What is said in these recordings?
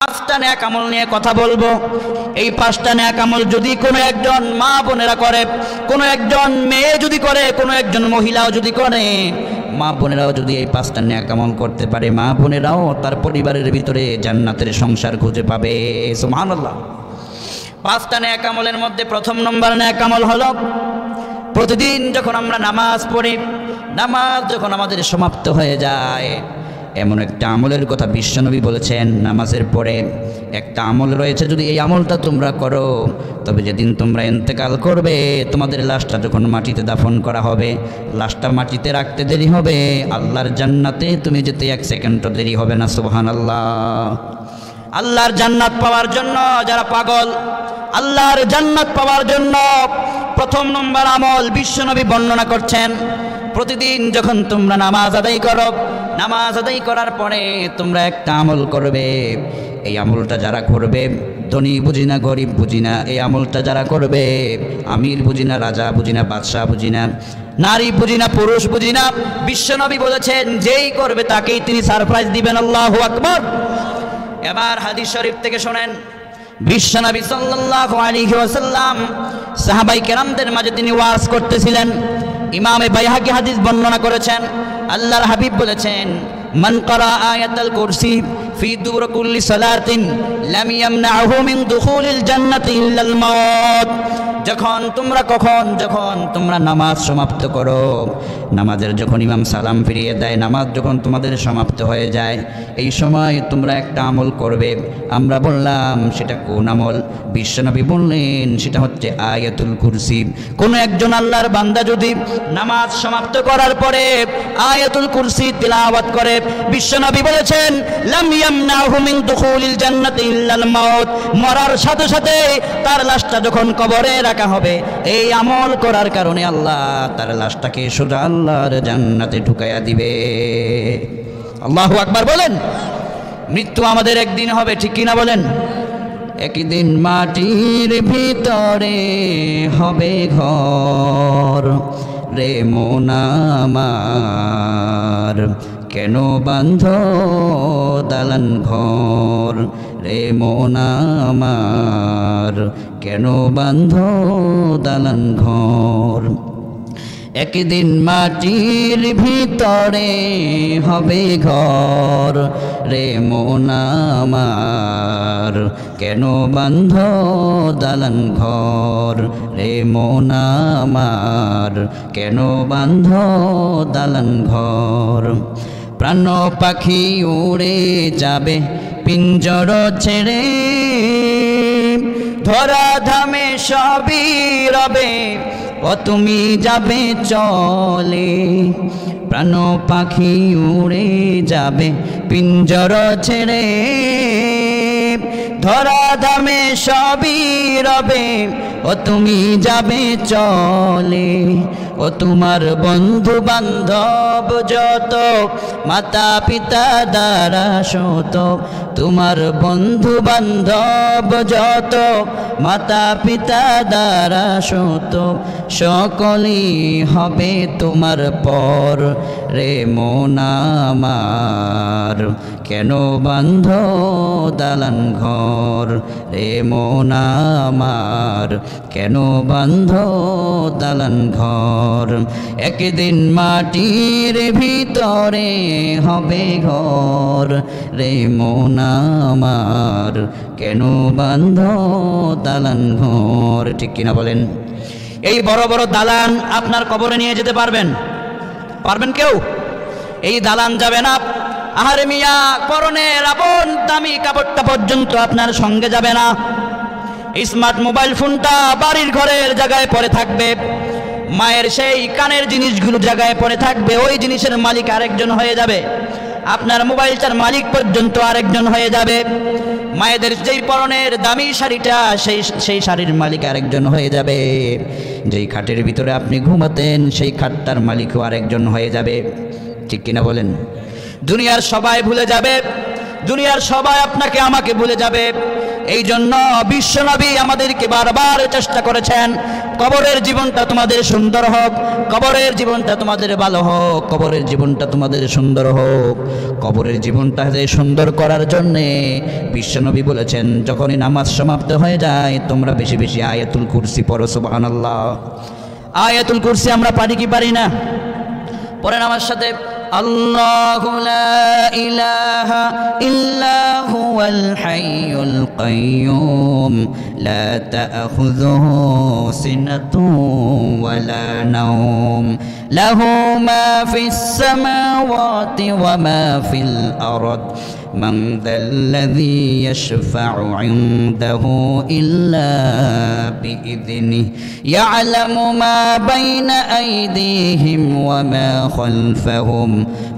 পাঁচটা নেক আমল নিয়ে কথা বলবো। এই পাঁচটা নেক আমল যদি কোনো একজন মা বোনেরা করে, কোনো একজন মেয়ে যদি করে, কোনো একজন মহিলাও যদি করে, মা বোনেরাও যদি এই পাঁচটা নেক আমল করতে পারে, মা বোনেরাও তার পরিবারের ভিতরে জান্নাতের সংসার খুঁজে পাবে। সুবহানাল্লাহ। পাঁচটা নেক আমলের মধ্যে প্রথম নম্বর নেক আমল হলো, প্রতিদিন যখন আমরা নামাজ পড়ি, নামাজ যখন আমাদের সমাপ্ত হয়ে যায়, এমন একটা আমলের কথা বিশ্বনবী বলেছেন, নামাজের পরে একটা আমল রয়েছে, যদি এই আমলটা তোমরা করো, তবে যেদিন তোমরা ইন্তেকাল করবে, তোমাদের লাশটা যখন মাটিতে দাফন করা হবে, লাশটা মাটিতে রাখতে দেরি হবে, আল্লাহর জান্নাতে তুমি যেতে এক সেকেন্ডও দেরি হবে না। সুবহানাল্লাহ। আল্লাহর জান্নাত পাওয়ার জন্য যারা পাগল, আল্লাহর জান্নাত পাওয়ার জন্য প্রথম নম্বর আমল বিশ্বনবী বর্ণনা করছেন, প্রতিদিন যখন তোমরা নামাজ আদায় করো, নামাজ আদায় করার পরে তোমরা একটা আমল করবে। এই আমলটা যারা করবে, ধনী বুঝি না, গরিব বুঝি না, এই আমলটা যারা করবে, আমির বুঝি না, রাজা বুঝি না, বাদশাহ বুঝি না, নারী বুঝি না, পুরুষ বুঝি না, বিশ্বনবী বলেছেন যেই করবে তাকেই তিনি সারপ্রাইজ দিবেন। আল্লাহু আকবার। এবার হাদিস শরীফ থেকে শোনেন, বিশ্বনবী সাল্লাল্লাহু আলাইহি ওয়াসাল্লাম সাহাবায়ে কেরামদের মাঝে তিনি ওয়াজ করতেছিলেন। ইমামে বাইহাকি হাদিস বর্ণনা করেছেন, আল্লাহর হাবিব বলেছেন, মান ক্বারা আয়াতাল কুরসি ফি দুবুর কুল্লি সালাতিন লাম ইয়ামনাহু মিন দুখুলিল জান্নাতি ইল্লাল মাউত। যখন তোমরা নামাজ সমাপ্ত করো, নামাজের যখন ইমাম সালাম ফিরিয়ে দেয়, নামাজ যখন তোমাদের সমাপ্ত হয়ে যায়, এই সময় তোমরা একটা আমল করবে। আমরা বললাম সেটা কোন আমল? বিশ্বনবী বললেন সেটা হচ্ছে আয়াতুল কুরসি। কোন একজন আল্লাহর বান্দা যদি নামাজ সমাপ্ত করার পরে আয়াতুল কুরসি তিলাওয়াত করে, বিশ্বনবী বলেছেন লাম ইয়ামনাহু মিন দুখুলিল জান্নাতি ইল্লাল মাউত। মরার সাথে সাথে তার লাশটা যখন কবরে রাখা হবে, এই আমল করার কারণে আল্লাহ তার লাশটাকে সোজা আল্লাহর জান্নাতে ঢুকাইয়া দিবে। আল্লাহু আকবার বলেন। মৃত্যু আমাদের একদিন হবে, ঠিক কিনা বলেন? একদিন মাটির ভিতরে হবে ঘর, রে মন আমার কেন বাঁধ দালান ঘর, রে মন আমার কেন বাঁধ দালান ঘর। একদিন মাটির ভিতরে হবে ঘর, রে মন আমার কেন বাঁধ দালান ঘর, রে মন আমার কেন বাঁধ দালান ঘর। প্রাণ পাখি উড়ে যাবে পিঞ্জর ছেড়ে, ধরা ধামে সবই রবে, ও তুমি যাবে চলে। প্রাণ পাখি উড়ে যাবে পিঞ্জর ছেড়ে, ধরা ধামে সবই রবে, ও তুমি যাবে চলে। ও তোমার বন্ধু বান্ধব যত, মাতা পিতা দ্বারা শত, তোমার বন্ধু বান্ধব যত, মাতা পিতা দ্বারা শত, সকলেই হবে তোমার পর, রে মন আমার কেন বাঁধ দালান ঘর, রে মন আমার কেন বাঁধ দালান ঘর। একদিন মাটির ভিতরে হবে ঘর, রে মন আমার কেন বাঁধ দালান ঘর। ঠিক কিনা বলেন? এই বড় বড় দালান আপনার কবরে নিয়ে যেতে পারবেন? কেউ? এই দালান যাবে না। আহারে মিয়া, পরনের আপন দামি কাপড়টা পর্যন্ত আপনার সঙ্গে যাবে না। স্মার্ট মোবাইল ফোনটা বাড়ির ঘরের জায়গায় পড়ে থাকবে, মায়ের সেই কানের জিনিসগুলো জায়গায় পড়ে থাকবে, ওই জিনিসের মালিক আরেকজন হয়ে যাবে। আপনার মোবাইলটার মালিক পর্যন্ত আরেকজন হয়ে যাবে। মায়েদের যেই পরনের দামি শাড়িটা, সেই শাড়ির মালিক আরেকজন হয়ে যাবে। যেই খাটের ভিতরে আপনি ঘুমাতেন, সেই খাটটার মালিকও আরেকজন হয়ে যাবে। ঠিক কিনা বলেন? দুনিয়ার সবাই ভুলে যাবে, দুনিয়ার সবাই আপনাকে আমাকে ভুলে যাবে। এই জন্য বিশ্বনবী আমাদেরকে বারবার চেষ্টা করেছেন, কবরের জীবনটা তোমাদের সুন্দর হোক, কবরের জীবনটা তোমাদের ভালো হোক, কবরের জীবনটা তোমাদের সুন্দর হোক। কবরের জীবনটা সুন্দর করার জন্যে বিশ্বনবী বলেছেন, যখনই নামাজ সমাপ্ত হয়ে যায় তোমরা বেশি বেশি আয়াতুল কুরসি পড়ো। সুবহানাল্লাহ। আয়াতুল কুরসি আমরা পারি কি পারি না? পড়েন আমার সাথে, আল্লাহু লা ইলাহা ইল্লা হুয়াল হাইয়ুল কাইয়্যুম লা তা'খুযুহু সিনাতুন ওয়ালা নাওম লাহু মা ফিস সামাওয়াতি ওয়া মা ফিল আরদ من ذا الذي يشفع عنده إلا بإذنه يعلم ما بين أيديهم وما خلفهم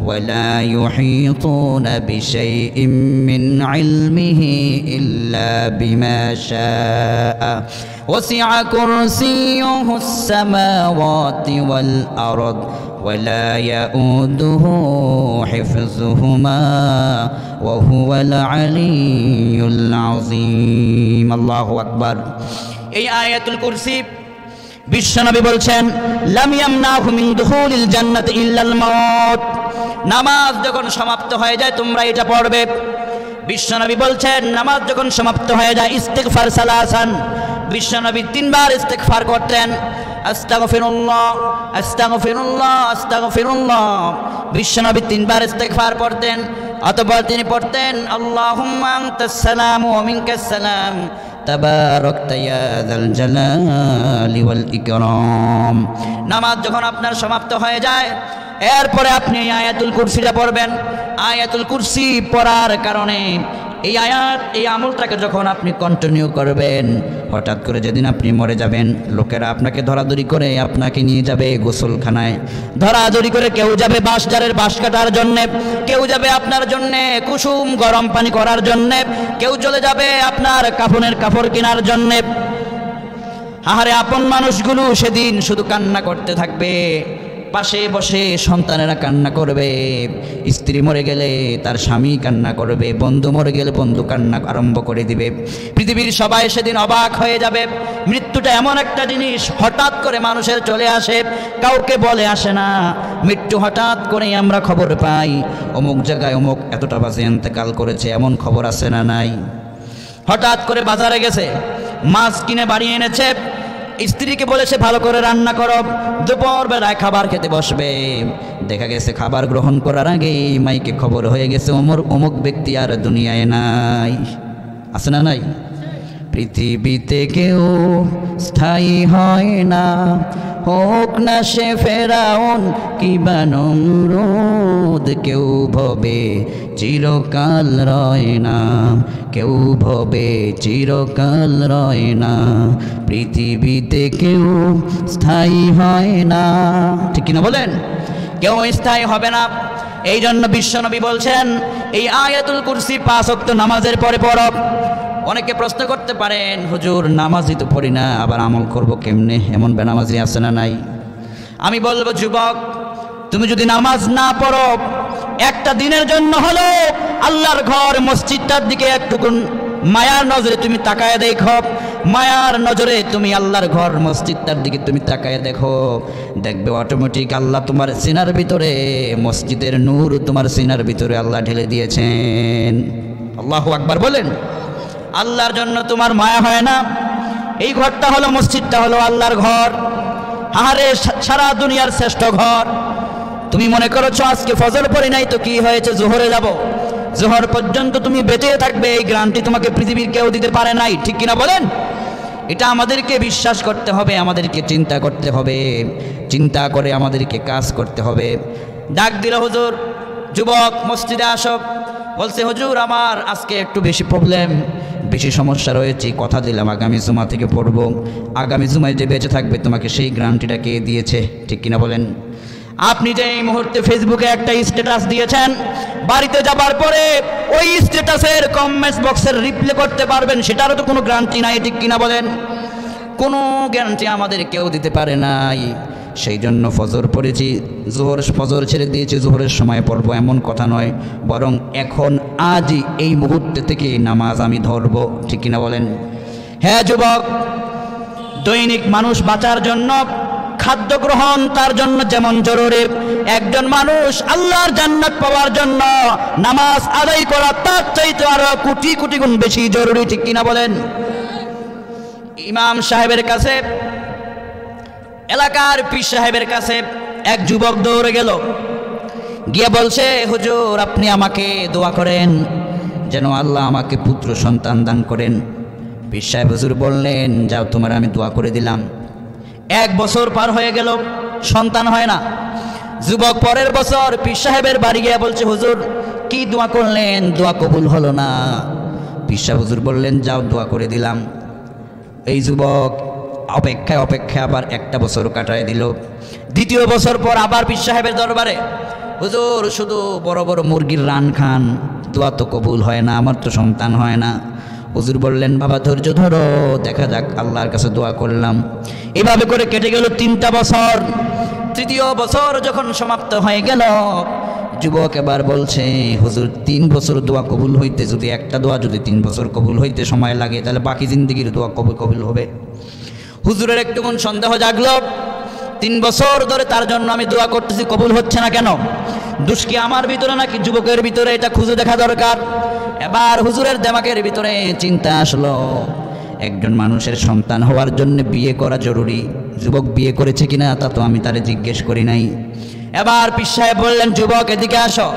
ولا يحيطون بشيء من علمه إلا بما شاء وسع كرسيه السماوات والأرض ولا يؤوده حفظهما وهو العلي العظيم الله أكبر। এই আয়াতুল কুরসি বিশ্বনবী বলছেন, লাম ইয়ামনাহু মিন দুখুলিল জান্নাতি ইল্লাল মাউত। নামাজ যখন সমাপ্ত হয়ে যায় তোমরা এটা পড়বে। বিশ্বনবী বলছেন, নামাজ যখন সমাপ্ত হয়ে যায় ইস্তিগফার সালাসান, বিশ্বনবী 3 বার ইস্তিগফার করতেন। আস্তাগফিরুল্লাহ আস্তাগফিরুল্লাহ আস্তাগফিরুল্লাহ। বিশ্বনবী 3 বার ইস্তিগফার পড়তেন। অতঃপর তিনি পড়তেন, আল্লাহুম্মা আনতাস সালামু ওয়া মিনকাস সালাম তাবারাকতা ইয়া যাল জালালি ওয়াল ইকরাম। নামাজ যখন আপনার সমাপ্ত হয়ে যায় এরপরে আপনি আয়াতুল কুরসিটা পড়বেন। আয়াতুল কুরসি পড়ার কারণে এই আয়াত, এই আমলটাকে যখন আপনি কন্টিনিউ করবেন, হঠাৎ করে যেদিন আপনি মরে যাবেন লোকেরা আপনাকে ধরাধরি করে আপনাকে নিয়ে যাবে গোসলখানায়, ধরাধরি করে কেউ যাবে বাঁশঝাড়ের বাঁশ কাটার জন্যে, কেউ যাবে আপনার জন্যে কুসুম গরম পানি করার জন্যে, কেউ চলে যাবে আপনার কাফনের কাপড় কেনার জন্যে। আহারে আপন মানুষগুলো সেদিন শুধু কান্না করতে থাকবে, পাশে বসে সন্তানেরা কান্না করবে, স্ত্রী মরে গেলে তার স্বামী কান্না করবে, বন্ধু মরে গেলে বন্ধু কান্না আরম্ভ করে দিবে। পৃথিবীর সবাই সেদিন অবাক হয়ে যাবে। মৃত্যুটা এমন একটা জিনিস হঠাৎ করে মানুষের চলে আসে, কাউকে বলে আসে না। মৃত্যু হঠাৎ করে আমরা খবর পাই, অমুক জায়গায় অমুক এতটা বাজে ইন্তেকাল করেছে, এমন খবর আছে না নাই? হঠাৎ করে বাজারে গেছে, মাছ কিনে বাড়ি এনেছে, স্ত্রীকে বলেছে ভালো করে রান্না করো, দুপুর বেলায় খাবার খেতে বসবে। দেখা গেছে খাবার গ্রহণ করার আগেই মাইকে খবর হয়ে গেছে অমুক ব্যক্তি আর দুনিয়ায় নাই। আছে না নাই? পৃথিবীতে কেউ স্থায়ী হয় না, হোক না সে ফেরাউন কিবা নমরুদ। কেউ ভবে চিরকাল রয় না, কেউ ভবে চিরকাল রয় না, পৃথিবীতে কেউ স্থায়ী হয় না। ঠিক কিনা বলেন? কেউ স্থায়ী হবে না। এই জন্য বিশ্বনবী বলছেন, এই আয়াতুল কুরসি 5 ওয়াক্ত নামাজের পরে পড়ো। অনেকে প্রশ্ন করতে পারেন, হুজুর নামাজই তো পড়ি না, আবার আমল করব কেমনে? এমন বেনামাজি আছে না নাই? আমি বলবো, যুবক তুমি যদি নামাজ না পড়ো, একটা দিনের জন্য হলো আল্লাহর ঘর মসজিদটার দিকে একটুকুন মায়ার নজরে তুমি তাকায় দেখো, মায়ার নজরে তুমি আল্লাহর ঘর মসজিদটার দিকে তুমি তাকায় দেখো, দেখবে অটোমেটিক আল্লাহ তোমার সিনার ভিতরে, মসজিদের নূর তোমার সিনার ভিতরে আল্লাহ ঢেলে দিয়েছেন। আল্লাহু আকবার বলেন। আল্লাহর জন্য তোমার মায়া হয় না? এই ঘরটা হলো, মসজিদটা হলো আল্লাহর ঘর। আহারে সারা দুনিয়ার শ্রেষ্ঠ ঘর। তুমি মনে করছো আজকে ফজর পড়ি নাই তো কি হয়েছে, জোহরে যাব, জোহর পর্যন্ত তুমি বেঁচে থাকবে, এই গ্যারান্টি তোমাকে পৃথিবীর কেউ দিতে পারে নাই। ঠিক কিনা বলেন? এটা আমাদেরকে বিশ্বাস করতে হবে, আমাদেরকে চিন্তা করতে হবে, চিন্তা করে আমাদেরকে কাজ করতে হবে। ডাক দিল হুজুর, যুবক মসজিদে আসো। বলছে, হুজুর আমার আজকে একটু বেশি প্রবলেম, বেশি সমস্যা রয়েছে, কথা দিলাম আগামী জুমা থেকে পড়বো। আগামী জুমায় যে বেঁচে থাকবে তোমাকে সেই গ্যারান্টিটা কে দিয়েছে? ঠিক কিনা বলেন? আপনি যে এই মুহূর্তে ফেসবুকে একটা স্ট্যাটাস দিয়েছেন, বাড়িতে যাবার পরে ওই স্ট্যাটাসের কমেন্টস বক্সের রিপ্লাই করতে পারবেন, সেটারও তো কোনো গ্যারান্টি নাই। ঠিক কিনা বলেন? কোনো গ্যারান্টি আমাদের কেউ দিতে পারে নাই। সেই জন্য ফজর পড়েছি, ফজর ছেড়ে দিয়েছি, জোহরের সময় পড়ব এমন কথা নয়, বরং এখন আজই এই মুহূর্তে থেকে নামাজ আমি ধরব। ঠিক কিনা বলেন? হ্যাঁ যুবক, দৈনিক মানুষ বাঁচার জন্য খাদ্য গ্রহণ তার জন্য যেমন জরুরি, একজন মানুষ আল্লাহর জান্নাত পাওয়ার জন্য নামাজ আদায় করা তার চাইতে আরো কোটি কোটি গুণ বেশি জরুরি। ঠিক কিনা বলেন? ইমাম সাহেবের কাছে, এলাকার পীর সাহেবের কাছে এক যুবক দৌড়ে গেল, গিয়ে বলছে, হুজুর আপনি আমাকে দোয়া করেন যেন আল্লাহ আমাকে পুত্র সন্তান দান করেন। পীর সাহেব হুজুর বললেন, যাও তোমার আমি দোয়া করে দিলাম। 1 বছর পার হয়ে গেল, সন্তান হয় না। যুবক পরের বছর পীর সাহেবের বাড়ি গিয়ে বলছে, হুজুর কি দোয়া করলেন, দোয়া কবুল হলো না। পীর সাহেব হুজুর বললেন, যাও দোয়া করে দিলাম। এই যুবক অপেক্ষায় অপেক্ষায় আবার 1টা বছর কাটায় দিল। 2য় বছর পর আবার পীর সাহেবের দরবারে, হুজুর শুধু বড় বড় মুরগির রান খান, দোয়া তো কবুল হয় না, আমার তো সন্তান হয় না। হুজুর বললেন, বাবা ধৈর্য ধরো, দেখা যাক, আল্লাহর কাছে দোয়া করলাম। এভাবে করে কেটে গেল 3টা বছর। 3য় বছর যখন সমাপ্ত হয়ে গেল, যুবক এবার বলছে, হুজুর 3 বছর দোয়া কবুল হইতে যদি একটা দোয়া যদি 3 বছর কবুল হইতে সময় লাগে, তাহলে বাকি জিন্দেগির দোয়া কবুল হবে। হুজুরের একটুকুন সন্দেহ জাগলো, 3 বছর ধরে তার জন্য আমি দোয়া করতেছি, কবুল হচ্ছে না কেন? দোষ কি আমার ভিতরে নাকি যুবকের ভিতরে? এটা খুঁজে দেখা দরকার। এবার হুজুরের দেমাকের ভিতরে চিন্তা আসলো, একজন মানুষের সন্তান হওয়ার জন্য বিয়ে করা জরুরি। যুবক বিয়ে করেছে কিনা তা তো আমি তারে জিজ্ঞেস করি নাই। এবার পীর সাহেব বললেন, যুবক এদিকে আসো,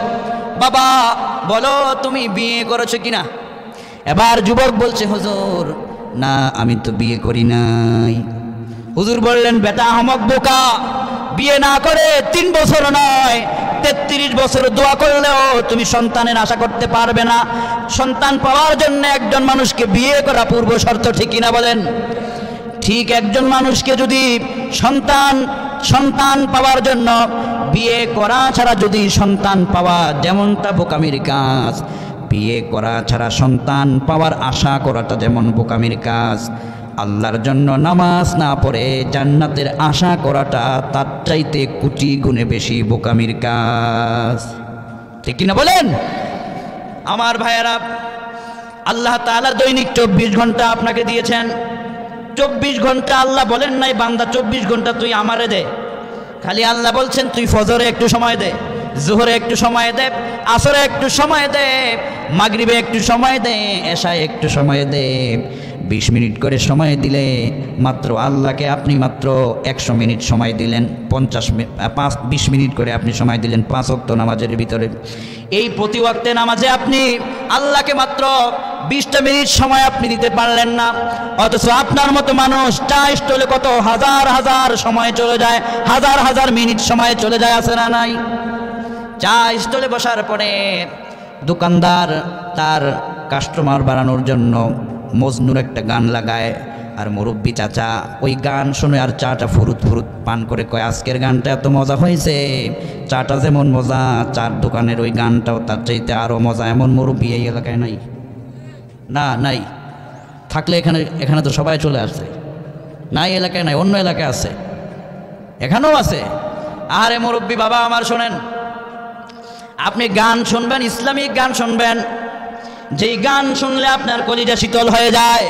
বাবা বলো তুমি বিয়ে করেছো কিনা? এবার যুবক বলছে, হুজুর না আমি তো বিয়ে করি নাই। হুজুর বললেন, বেটা আহমক বোকা, বিয়ে না করে 3 বছর নয় 33 বছর দোয়া করলেও তুমি সন্তানের আশা করতে পারবে না। সন্তান পাওয়ার জন্য একজন মানুষকে বিয়ে করা পূর্ব শর্ত। ঠিক কিনা বলেন? ঠিক একজন মানুষকে যদি সন্তান পাওয়ার জন্য বিয়ে করা ছাড়া যদি সন্তান পাওয়া যেমনটা বোকামির কাজ, বিয়ে করা ছাড়া সন্তান পাওয়ার আশা করাটা যেমন বোকামির কাজ, আল্লাহর জন্য নামাজ না পড়ে জান্নাতের আশা করাটা তার চাইতে কোটি গুণে বেশি বোকামির কাজ। ঠিক কিনা বলেন? আমার ভাইয়েরা, আল্লাহ তাআলা দৈনিক 24 ঘন্টা আপনাকে দিয়েছেন। 24 ঘন্টা আল্লাহ বলেন নাই, বান্দা 24 ঘন্টা তুই আমারে দে। খালি আল্লাহ বলছেন, তুই ফজরে একটু সময় দে, জোহরে একটু সময় দে, আসরে একটু সময় দে, মাগরিবে একটু সময় দে, এশায় একটু সময় দে। 20 মিনিট করে সময় দিলে মাত্র আল্লাহকে আপনি মাত্র 100 মিনিট সময় দিলেন। 20 মিনিট করে আপনি সময় দিলেন 5 ওয়াক্ত নামাজের ভিতরে। এই প্রতি ওয়াক্তে নামাজে আপনি আল্লাহকে মাত্র 20টা মিনিট সময় আপনি দিতে পারলেন না। অথচ আপনার মতো মানুষ চা স্টলে কত হাজার হাজার সময় চলে যায়, হাজার হাজার মিনিট সময় চলে যায়, আছে না নাই? চা স্টলে বসার পরে দোকানদার তার কাস্টমার বাড়ানোর জন্য মজনুর একটা গান লাগায়, আর মুরব্বী চাচা ওই গান শুনে আর চাটা ফুরুত ফুরুত পান করে কয়, আজকের গানটা এত মজা হয়েছে, চাটা যেমন মজা চার দোকানের ওই গানটাও তার চাইতে আরও মজা। এমন মুরব্বী এই এলাকায় নাই? না, নাই। থাকলে এখানে তো সবাই চলে আসছে। নাই, এলাকায় নাই, অন্য এলাকায় আছে, এখানেও আছে। আরে মুরব্বী বাবা আমার শোনেন, আপনি গান শুনবেন, ইসলামিক গান শুনবেন, যেই গান শুনলে আপনার কলিজা শীতল হয়ে যায়।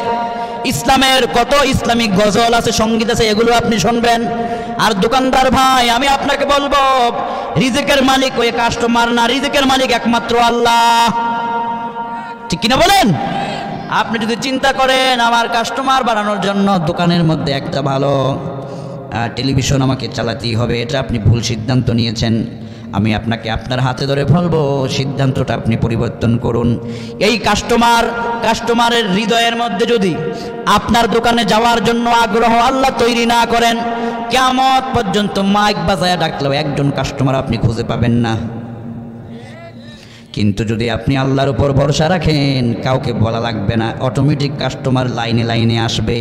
ইসলামের কত ইসলামিক গজল আছে, সঙ্গীত আছে, এগুলো আপনি শুনবেন। আর দোকানদার ভাই, আমি আপনাকে বলবো, রিজিকের মালিক ওই কাস্টমার না, রিজিকের মালিক একমাত্র আল্লাহ। ঠিক কিনা বলেন? আপনি যদি চিন্তা করেন আমার কাস্টমার বাড়ানোর জন্য দোকানের মধ্যে একটা ভালো টেলিভিশন আমাকে চালাতেই হবে, এটা আপনি ভুল সিদ্ধান্ত নিয়েছেন। আমি আপনাকে আপনার হাতে ধরে বলবো, সিদ্ধান্তটা আপনি পরিবর্তন করুন। এই কাস্টমারের হৃদয়ের মধ্যে যদি আপনার দোকানে যাওয়ার জন্য আগ্রহ আল্লাহ তৈরি না করেন, কিয়ামত পর্যন্ত মাইক বাজায় ডাকলেও একজন কাস্টমার আপনি খুঁজে পাবেন না। কিন্তু যদি আপনি আল্লাহর উপর ভরসা রাখেন, কাউকে বলা লাগবে না, অটোমেটিক কাস্টমার লাইনে লাইনে আসবে।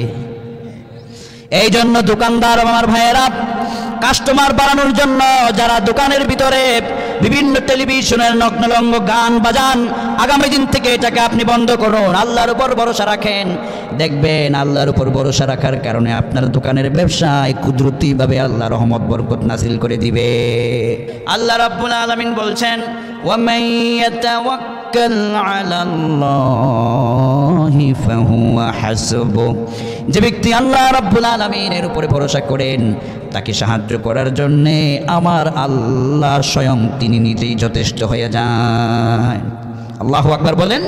এই জন্য দোকানদার আমার ভাইয়েরা, কাস্টমার বাড়ানোর জন্য যারা দোকানের ভিতরে বিভিন্ন টেলিভিশনের নগ্নলঙ্গ গান বাজান, আগামী দিন থেকে এটাকে আপনি বন্ধ করুন। আল্লাহর উপর ভরসা রাখেন, দেখবেন আল্লাহর উপর ভরসা রাখার কারণে আপনার দোকানের ব্যবসায় কুদরতিভাবে আল্লাহ রহমত বরকত নাজিল করে দিবে। আল্লাহ রাব্বুল আলামিন বলছেন, ওয়ামান ইয়াতাওয়াক্কাল আলাল্লাহি ফাহুয়া হাসবুহ, যে ব্যক্তি আল্লাহ রাব্বুল আলামিনের উপরে ভরসা করেন, তাকে সাহায্য করার জন্যে আমার আল্লাহ স্বয়ং তিনি নিজেই যথেষ্ট হয়ে যায়। আল্লাহু আকবার বলেন।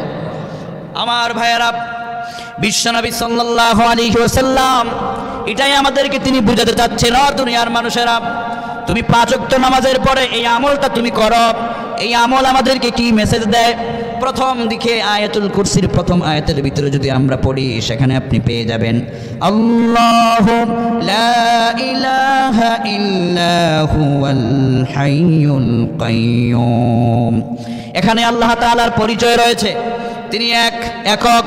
আমার ভাইয়েরা, বিশ্বনবী সাল্লাল্লাহু আলাইহি ওয়াসাল্লাম এটাই আমাদেরকে তিনি বুঝাতে চাচ্ছেন, দুনিয়ার মানুষেরা তুমি 5 ওয়াক্ত নামাজের পরে এই আমলটা তুমি করো। এই আমল আমাদেরকে কি মেসেজ দেয়? প্রথম দিকে আয়াতুল কুরসির প্রথম আয়াতের ভিতরে যদি আমরা পড়ি, সেখানে আপনি পেয়ে যাবেন আল্লাহু লা ইলাহা ইল্লা হুয়াল হাইয়ুল কাইয়্যুম। এখানে আল্লাহ তাআলার পরিচয় রয়েছে, তিনি একক,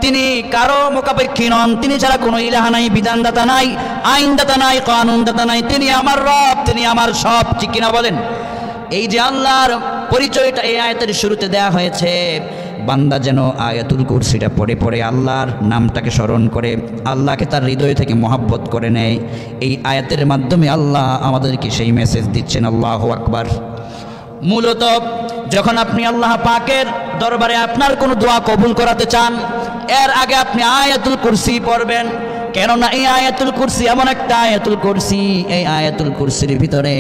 তিনি কারো মুখাপেক্ষী নন, তিনি ছাড়া কোনো ইলাহা নাই, বিধানদাতা নাই, আইনদাতা নাই, কানুনদাতা নাই, তিনি আমার রব, তিনি আমার সব। ঠিক কিনা বলেন? এই যে আল্লাহর পরিচয়টা এই আয়াতের শুরুতে দেয়া হয়েছে, বান্দা যেন আয়াতুল কুরসিটা পড়ে পড়ে আল্লাহর নামটাকে স্মরণ করে, আল্লাহকে তার হৃদয় থেকে মহাব্বত করে নেয়। এই আয়াতের মাধ্যমে আল্লাহ আমাদেরকে সেই মেসেজ দিচ্ছেন। আল্লাহু আকবার। মূলত যখন আপনি আল্লাহ পাকের দরবারে আপনার কোনো দোয়া কবুল করাতে চান, এর আগে আপনি আয়াতুল কুরসি পড়বেন। কেননা এই আয়াতুল কুরসি এমন একটা আয়াতুল কুরসি, এই আয়াতুল কুরসির ভিতরে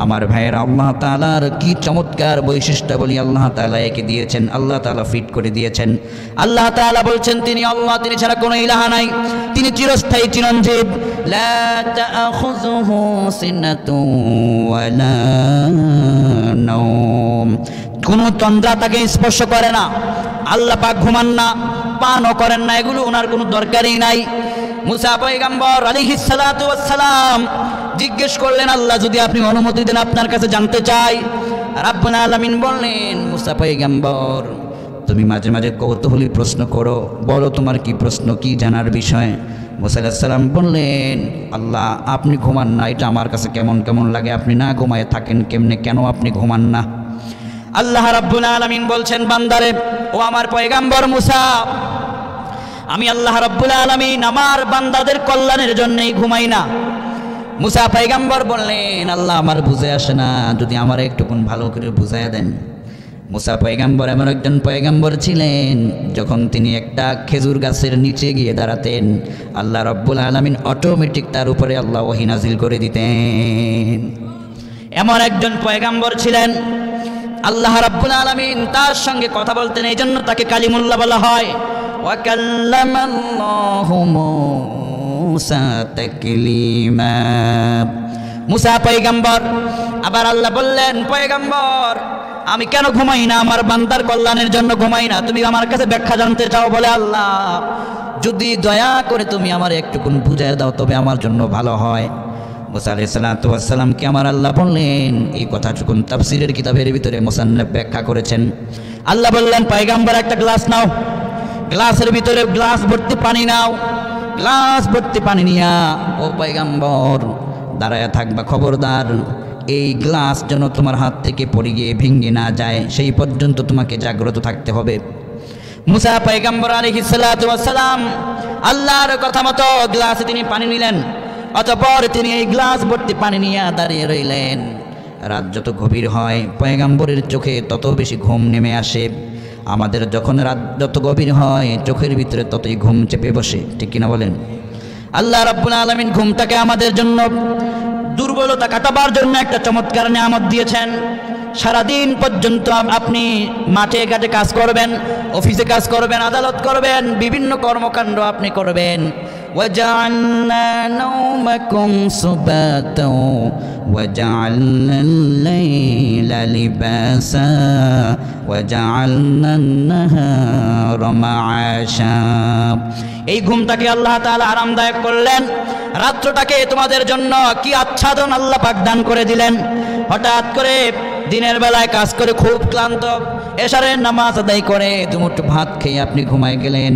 আমার ভাইয়ের আল্লাহ তাআলার কি চমৎকার বৈশিষ্ট্যাবলী আল্লাহ তাআলা একে দিয়েছেন, আল্লাহ তাআলা ফিট করে দিয়েছেন। আল্লাহ তাআলা বলছেন তিনি আল্লাহ, তিনি ছাড়া কোনো ইলাহা নাই, তিনি চিরস্থায়ী চিরঞ্জীব। লা তাআখুযুহু সিনাতুন ওয়ালা নাওম, কোনো তন্দ্রা তাকে স্পর্শ করে না। আল্লাহ পাক ঘুমান না, পানও করেন না, এগুলো ওনার কোনো দরকারই নাই। মুসা পয়গম্বর আলাইহিস সালাতু ওয়াস সালাম জিজ্ঞেস করলেন, আল্লাহ যদি আপনি অনুমতি দেন আপনার কাছে জানতে চাই। রাব্বুল আলামিন বললেন, মুসা পয়গম্বর তুমি মাঝে মাঝে কৌতূহলী প্রশ্ন করো, বলো তোমার কি প্রশ্ন, কি জানার বিষয়। মুসা আলাইহিস সালাম বললেন, আল্লাহ আপনি ঘুমান না, এটা আমার কাছে কেমন কেমন লাগে, আপনি না ঘুমায় থাকেন কেমনে, কেন আপনি ঘুমান না? আল্লাহ রাব্বুল আলামিন বলছেন, বান্দারে, ও আমার পয়গম্বর মুসা, আমি আল্লাহ রাব্বুল আলামিন আমার বান্দাদের কল্যাণের জন্যই ঘুমাই না। মুসা পয়গম্বর বললেন, আল্লাহ আমার বুঝে আসে না, যদি আমার একটুকুন ভালো করে বুঝাইয়া দেন। মুসা পয়গম্বর এমন একজন পয়গম্বর ছিলেন, যখন তিনি একটা খেজুর গাছের নিচে গিয়ে দাঁড়াতেন, আল্লাহ রাব্বুল আলামিন অটোমেটিক তার উপরে আল্লাহ ওহী নাজিল করে দিতেন। এমন একজন পয়গম্বর ছিলেন, আল্লাহ রাব্বুল আলামিন তার সঙ্গে কথা বলতেন, এই জন্য তাকে কালিমুল্লাহ বলা হয়। ওয়া কাল্লামাল্লাহু মূসা তাকলিমা, মুসা পয়গম্বর। আবার আল্লাহ বললেন, পয়গম্বর আমি কেন ঘুমাই না, আমার বান্দার কল্যাণের জন্য ঘুমাই না, তুমি আমার কাছে ব্যাখ্যা জানতে চাও বলে, আল্লাহ যদি দয়া করে তুমি আমার একটুকুন বুঝাই দাও তবে আমার জন্য ভালো হয়। মুসা আলাইহিস সালাতু ওয়াস সালামকে আমার আল্লাহ বললেন, এই কথা যখন তাফসীরের কিতাবের ভিতরে মুসান্নিফ ব্যাখ্যা করেছেন, আল্লাহ বললেন, পয়গম্বর একটা গ্লাস নাও, গ্লাসের ভিতরে গ্লাস ভর্তি পানি নাও, গ্লাস ভর্তি পানি নিয়া ও পয়গম্বর দাঁড়ায়া থাকবা, খবরদার এই গ্লাস যেন তোমার হাত থেকে পড়ে গিয়ে ভেঙে না যায়, সেই পর্যন্ত তোমাকে জাগ্রত থাকতে হবে। মুসা পয়গম্বর আলাইহিস সালাতু ওয়াস সালাম আল্লাহর কথা মতো গ্লাসে তিনি পানি নিলেন, অতঃপর তিনি এই গ্লাস ভর্তি পানি নিয়ে দাঁড়িয়ে রইলেন। রাত যত গভীর হয় পয়গম্বরের চোখে তত বেশি ঘুম নেমে আসে। আমাদের যখন রাত যত গভীর হয় চোখের ভিতরে ততই ঘুম চেপে বসে, ঠিক কিনা বলেন? আল্লাহ রাব্বুল আলামিন ঘুমটাকে আমাদের জন্য, দুর্বলতা কাটাবার জন্য একটা চমৎকার নিয়ামত দিয়েছেন। সারাদিন পর্যন্ত আপনি মাঠে ঘাটে কাজ করবেন, অফিসে কাজ করবেন, আদালত করবেন, বিভিন্ন কর্মকাণ্ড আপনি করবেন। وجعلنا نومكم سباتا وجعلنا الليل لباسا وجعلنا النهار معاشا, এই ঘুমটাকে আল্লাহ তাআলা আরামদায়ক করলেন, রাত্রটাকে তোমাদের জন্য কি আচ্ছাদন আল্লাহ পাক দান করে দিলেন। হঠাৎ করে দিনের বেলায় কাজ করে খুব ক্লান্ত, এশারের নামাজ আদায় করে দুমুঠো ভাত খেয়ে আপনি ঘুমায় গেলেন,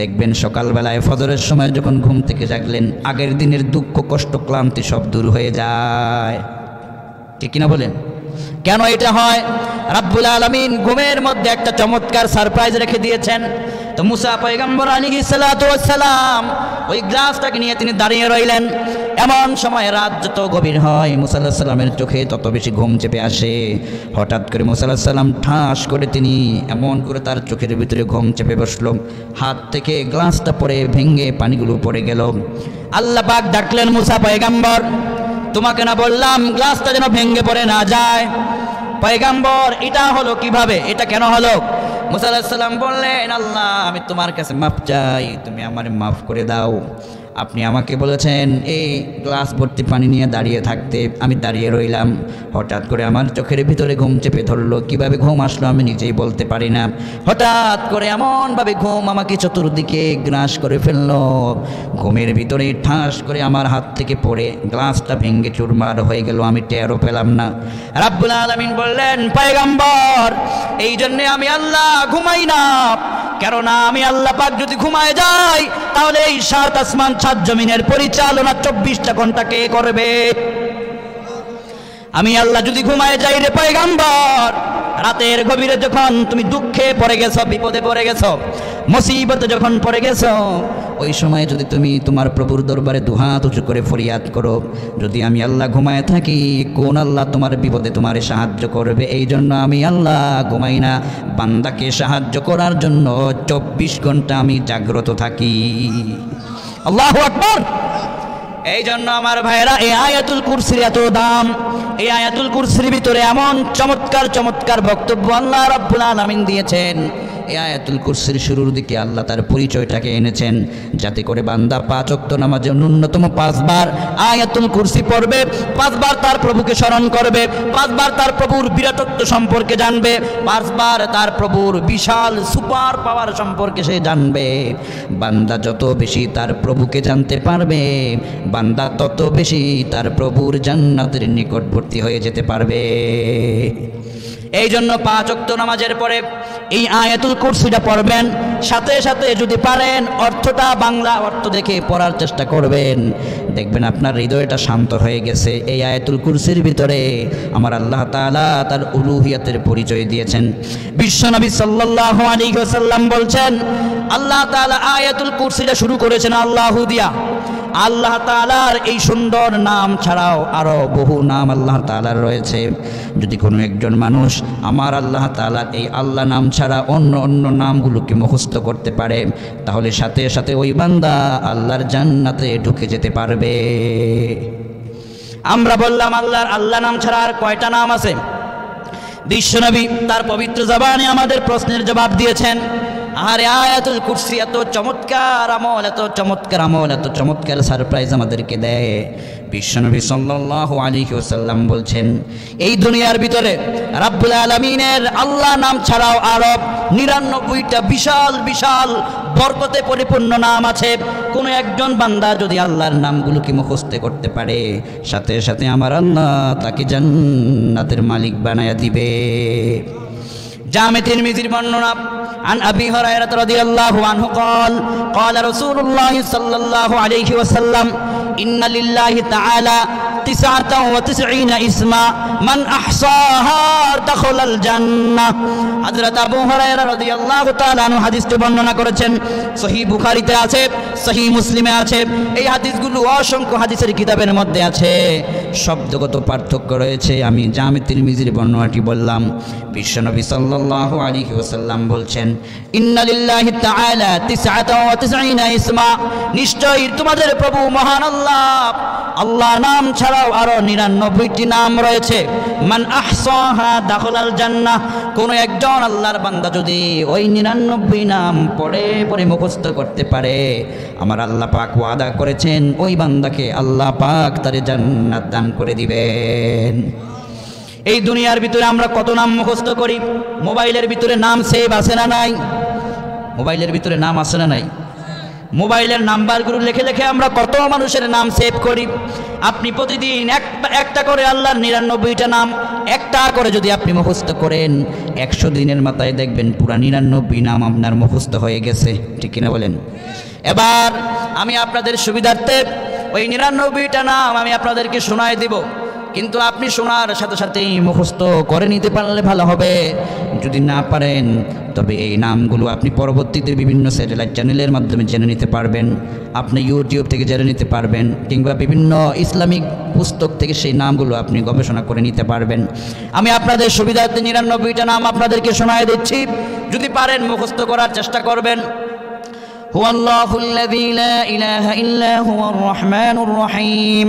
দেখবেন সকালবেলায় ফজরের সময় যখন ঘুম থেকে জাগলেন আগের দিনের দুঃখ কষ্ট ক্লান্তি সব দূর হয়ে যায়, ঠিক কিনা বলেন? কেন এটা হয়? রাব্বুল আলামিন ঘুমের মধ্যে একটা চমৎকার সারপ্রাইজ রেখে দিয়েছেন। তো মুসা পয়গম্বর আলাইহিস সালাতু ওয়াস সালাম ওই গ্লাসটাকে নিয়ে তিনি দাঁড়িয়ে রইলেন। এমন সময় রাত যত গভীর হয় মুসা আলাইহিস সালামের চোখে তত বেশি ঘুম চেপে আসে। হঠাৎ করে মুসা আলাইহিস সালাম ঠাস করে তিনি এমন করে তার চোখের ভিতরে ঘুম চেপে বসলো, হাত থেকে গ্লাসটা পড়ে ভেঙে পানিগুলো পড়ে গেল। আল্লাহ পাক ডাকলেন, মুসা পয়গম্বর, তোমাকে না বললাম গ্লাসটা যেন ভেঙে পড়ে না যায়? পয়গম্বর, এটা হলো কিভাবে, এটা কেন হলো? মুসা আলাইহিস সালাম বললেন, আল্লাহ, আমি তোমার কাছে মাফ চাই, তুমি আমারে মাফ করে দাও। আপনি আমাকে বলেছেন এই গ্লাস ভর্তি পানি নিয়ে দাঁড়িয়ে থাকতে, আমি দাঁড়িয়ে রইলাম। হঠাৎ করে আমার চোখের ভিতরে ঘুম চেপে ধরলো, কিভাবে ঘুম আসলো আমি নিজেই বলতে পারি না। হঠাৎ করে এমনভাবে ঘুম আমাকে চতুর্দিকে গ্রাস করে ফেললো। ঘুমের ভিতরে ঠাস করে আমার হাত থেকে পড়ে গ্লাসটা ভেঙে চুরমার হয়ে গেল, আমি টেরও পেলাম না। রাব্বুল আলামিন বললেন, পয়গম্বর, এই জন্যে আমি আল্লাহ ঘুমাই না। কেননা আমি আল্লাহ পাক যদি ঘুমায় যাই তাহলে এই 7 আসমান 7 জমিনের পরিচালনা 24টা ঘন্টা কে করবে? আমি আল্লাহ যদি ঘুমায় যাই রে পয়গম্বর, রাতের গভীরে যখন তুমি দুঃখে পড়ে গেছো, বিপদে পড়ে গেছো, মুসিবতে যখন পড়ে গেছো, ওই সময় যদি তুমি তোমার প্রভুর দরবারে দুহাত উঁচু করে ফরিয়াদ করো, যদি আমি আল্লাহ ঘুমায় থাকি, কোন আল্লাহ তোমার বিপদে তোমারে সাহায্য করবে? এই জন্য আমি আল্লাহ ঘুমাই না, বান্দাকে সাহায্য করার জন্য 24 ঘন্টা আমি জাগ্রত থাকি। আল্লাহু আকবার। এই জন্য আমার ভাইরা, এই আয়াতুল কুরসির এত দাম। এই আয়াতুল কুরসির ভিতরে এমন চমৎকার চমৎকার বক্তব্য আল্লাহ রাব্বুল আলামিন দিয়েছেন। এই আয়াতুল কুরসির শুরুর দিকে আল্লাহ তার পরিচয়টাকে এনেছেন, যাতে করে বান্দা 5 ওয়াক্ত নামাজে ন্যূনতম 5 বার আয়াতুল কুরসি পড়বে, 5 বার তার প্রভুকে স্মরণ করবে, 5 বার তার প্রভুর বিরাটত্ব সম্পর্কে জানবে, 5 বার তার প্রভুর বিশাল সুপার পাওয়ার সম্পর্কে সে জানবে। বান্দা যত বেশি তার প্রভুকে জানতে পারবে, বান্দা তত বেশি তার প্রভুর জান্নাতের নিকটবর্তী হয়ে যেতে পারবে। এই জন্য 5 ওয়াক্ত নামাজের পরে এই আয়াতুল কুরসিটা পড়বেন, সাথে সাথে যদি পারেন অর্থটা বাংলা অর্থ দেখে পড়ার চেষ্টা করবেন, দেখবেন আপনার হৃদয়টা শান্ত হয়ে গেছে। এই আয়াতুল কুরসির ভিতরে আমার আল্লাহ তাআলা তার উলুহিয়াতের পরিচয় দিয়েছেন। বিশ্বনবী সাল্লাল্লাহু আলাইহি ওয়াসাল্লাম বলছেন, আল্লাহ তাআলা আয়াতুল কুরসিটা শুরু করেছেন আল্লাহু দিয়া। আল্লাহ তাআলার এই সুন্দর নাম ছাড়াও আরো বহু নাম আল্লাহ তাআলার রয়েছে। যদি কোনো একজন মানুষ আমার আল্লাহ তাআলার এই আল্লাহ নাম ছাড়া অন্য অন্য নামগুলোকে মুখস্থ করতে পারে, তাহলে সাথে সাথে ওই বান্দা আল্লাহর জান্নাতে ঢুকে যেতে পারবে। আমরা বললাম আল্লাহর আল্লাহ নাম ছাড়া আর কয়টা নাম আছে? বিশ্বনবী তার পবিত্র জবানে আমাদের প্রশ্নের জবাব দিয়েছেন। আর আয়াতুল কুরসি এত চমৎকার আমল, এত চমৎকার আমল, এত চমৎকার সারপ্রাইজ আমাদেরকে দেয়। বিশ্বনবী সাল্লাল্লাহু আলাইহি ওয়াসাল্লাম বলছেন, এই দুনিয়ার ভিতরে রাব্বুল আলামিনের আল্লাহ নাম ছাড়াও আরো 99টা বিশাল বিশাল বরকতে পরিপূর্ণ নাম আছে। কোনো একজন বান্দা যদি আল্লাহর নামগুলোকে মুখস্থ করতে পারে, সাথে সাথে আমার আল্লাহ তাকে জান্নাতের মালিক বানায়া দিবে। জামে তিরমিজির বর্ণনা, عن أبي هريرة رضي الله عنه قال قال رسول الله صلى الله عليه وسلم إن لله تعالى 99 اسما من أحصاها دخل الجنة। হযরত আবু হুরায়রা রাদিয়াল্লাহু তাআলা আনহু হাদিসটি বর্ণনা করেছেন। সহিহ বুখারীতে আছে, সহিহ মুসলিমে আছে। এই হাদিসগুলো অসংখ্য হাদিসের কিতাবের মধ্যে আছে। শব্দগত পার্থক্য রয়েছে, আমি জামে তিরমিজির বর্ণনাটি বললাম। বিশ্বনবী সাল্লাল্লাহু আলাইহি ওয়াসাল্লাম বলছেন, ইন্না লিল্লাহি তাআলা 99 ইসমা, নিশ্চয়ই তোমাদের প্রভু মহান আল্লাহ, আল্লাহ নাম ছাড়াও আরো 99টি নাম রয়েছে। মান আহসাহা দাখালাল জান্নাহ, কোন একজন আল্লাহর বান্দা যদি ওই 99 নাম পড়ে পড়ে মুখস্থ করতে পারে, আমার আল্লাহ পাক ওয়াদা করেছেন ওই বান্দাকে আল্লাহ পাক তার জান্নাত দান করে দিবেন। এই দুনিয়ার ভিতরে আমরা কত নাম মুখস্থ করি? মোবাইলের ভিতরে নাম সেভ আছে না নাই? মোবাইলের ভিতরে নাম আছে না নাই? মোবাইলের নাম্বারগুলো লিখে লিখে আমরা কত মানুষের নাম সেভ করি। আপনি প্রতিদিন একটা করে আল্লাহর 99টা নাম একটা করে যদি আপনি মুখস্থ করেন, 100 দিনের মাথায় দেখবেন পুরা 99 নাম আপনার মুখস্থ হয়ে গেছে। ঠিক কিনা বলেন? এবার আমি আপনাদের সুবিধার্থে ওই 99টা নাম আমি আপনাদেরকে শোনায় দিব। কিন্তু আপনি শোনার সাথে সাথেই মুখস্থ করে নিতে পারলে ভালো হবে। যদি না পারেন তবে এই নামগুলো আপনি পরবর্তীতে বিভিন্ন স্যাটেলাইট চ্যানেলের মাধ্যমে জেনে নিতে পারবেন, আপনি ইউটিউব থেকে জেনে নিতে পারবেন, কিংবা বিভিন্ন ইসলামিক পুস্তক থেকে সেই নামগুলো আপনি গবেষণা করে নিতে পারবেন। আমি আপনাদের সুবিধার্থে 99টা নাম আপনাদেরকে শোনায় দিচ্ছি, যদি পারেন মুখস্থ করার চেষ্টা করবেন। هو الله الذي لا إله إلا هو الرحمن الرحيم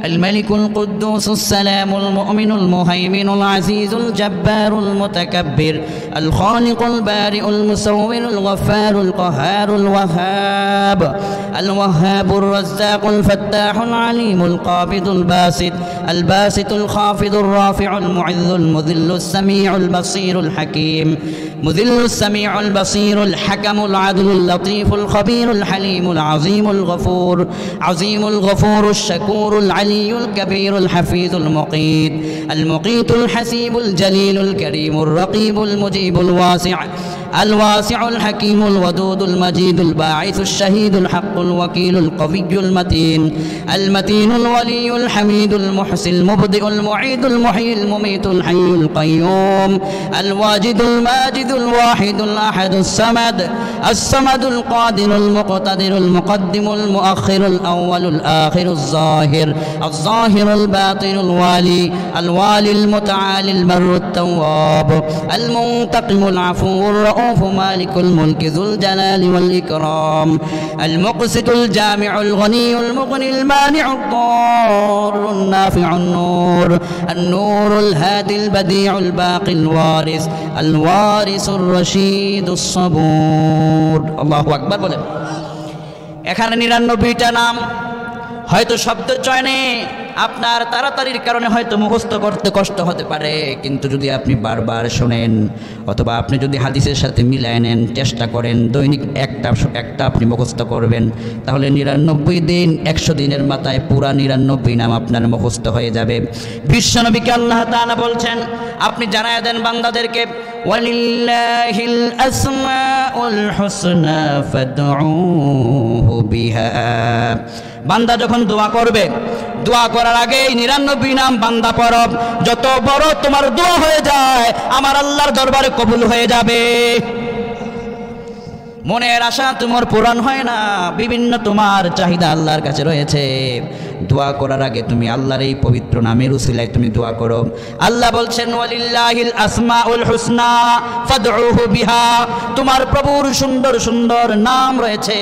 الملك القدوس السلام المؤمن المهيمن العزيز الجبار المتكبر الخالق البارئ المصور الغفار القهار الوهاب الرزاق الفتاح العليم القابض الباسط الخافض الرافع المعز المذل السميع البصير الحكيم مذل السميع البصير الحكم العدل اللطيف الخبير الحليم العظيم الغفور الشكور العلي الكبير الحفيظ المقيت الحسيب الجليل الكريم الرقيب المجيب الواسع الحكيم الودود المجيد الباعث الشهيد الحق الوكيل القوي المتين الولي الحميد المحسن المبدئ المعيد المحيي المميت الحي القيوم الواجد الماجد الواحد الأحد الصمد القادر المقتدر المقدم المؤخر الأول الآخر الظاهر الباطن الوالي المتعالي البر التواب المنتقم العفو الرؤوف مالك الملك ذو الجلال والإكرام المقسط الجامع الغني المغني المانع الضار النافع النور الهادي البديع الباقي الوارث الرشيد الصبور الله أكبر বলেন। এখানে 99টা নাম হয়তো শব্দ চয়নে আপনার তাড়াতাড়ির কারণে হয়তো মুখস্থ করতে কষ্ট হতে পারে, কিন্তু যদি আপনি বারবার শোনেন অথবা আপনি যদি হাদিসের সাথে মিলায় নেন, চেষ্টা করেন দৈনিক একটা আপনি মুখস্থ করবেন, তাহলে 99 দিন 100 দিনের মাথায় পুরা 99 নাম আপনার মুখস্থ হয়ে যাবে। বিশ্বনবীকে আল্লাহ তাআলা বলছেন, আপনি জানায়া দেন বান্দাদেরকে, ওয়ালিল্লাহিল আসমাউল হুসনা ফাদউহু বিহা। বান্দা যখন দোয়া করবে, দোয়া করার আগেই 99 নাম বান্দা পড়ব, যত বড় তোমার দোয়া হয়ে যায় আমার আল্লাহর দরবারে কবুল হয়ে যাবে। মনের আশা তোমার পূরণ হয় না, বিভিন্ন তোমার চাহিদা আল্লাহর কাছে রয়েছে, দোয়া করার আগে তুমি আল্লাহর এই পবিত্র নামের উসিলায় তুমি দোয়া করো। আল্লাহ বলছেন, ওয়ালিল্লাহিল আসমাউল হুসনা ফাদউহু বিহা। তোমার প্রভুর সুন্দর সুন্দর নাম রয়েছে,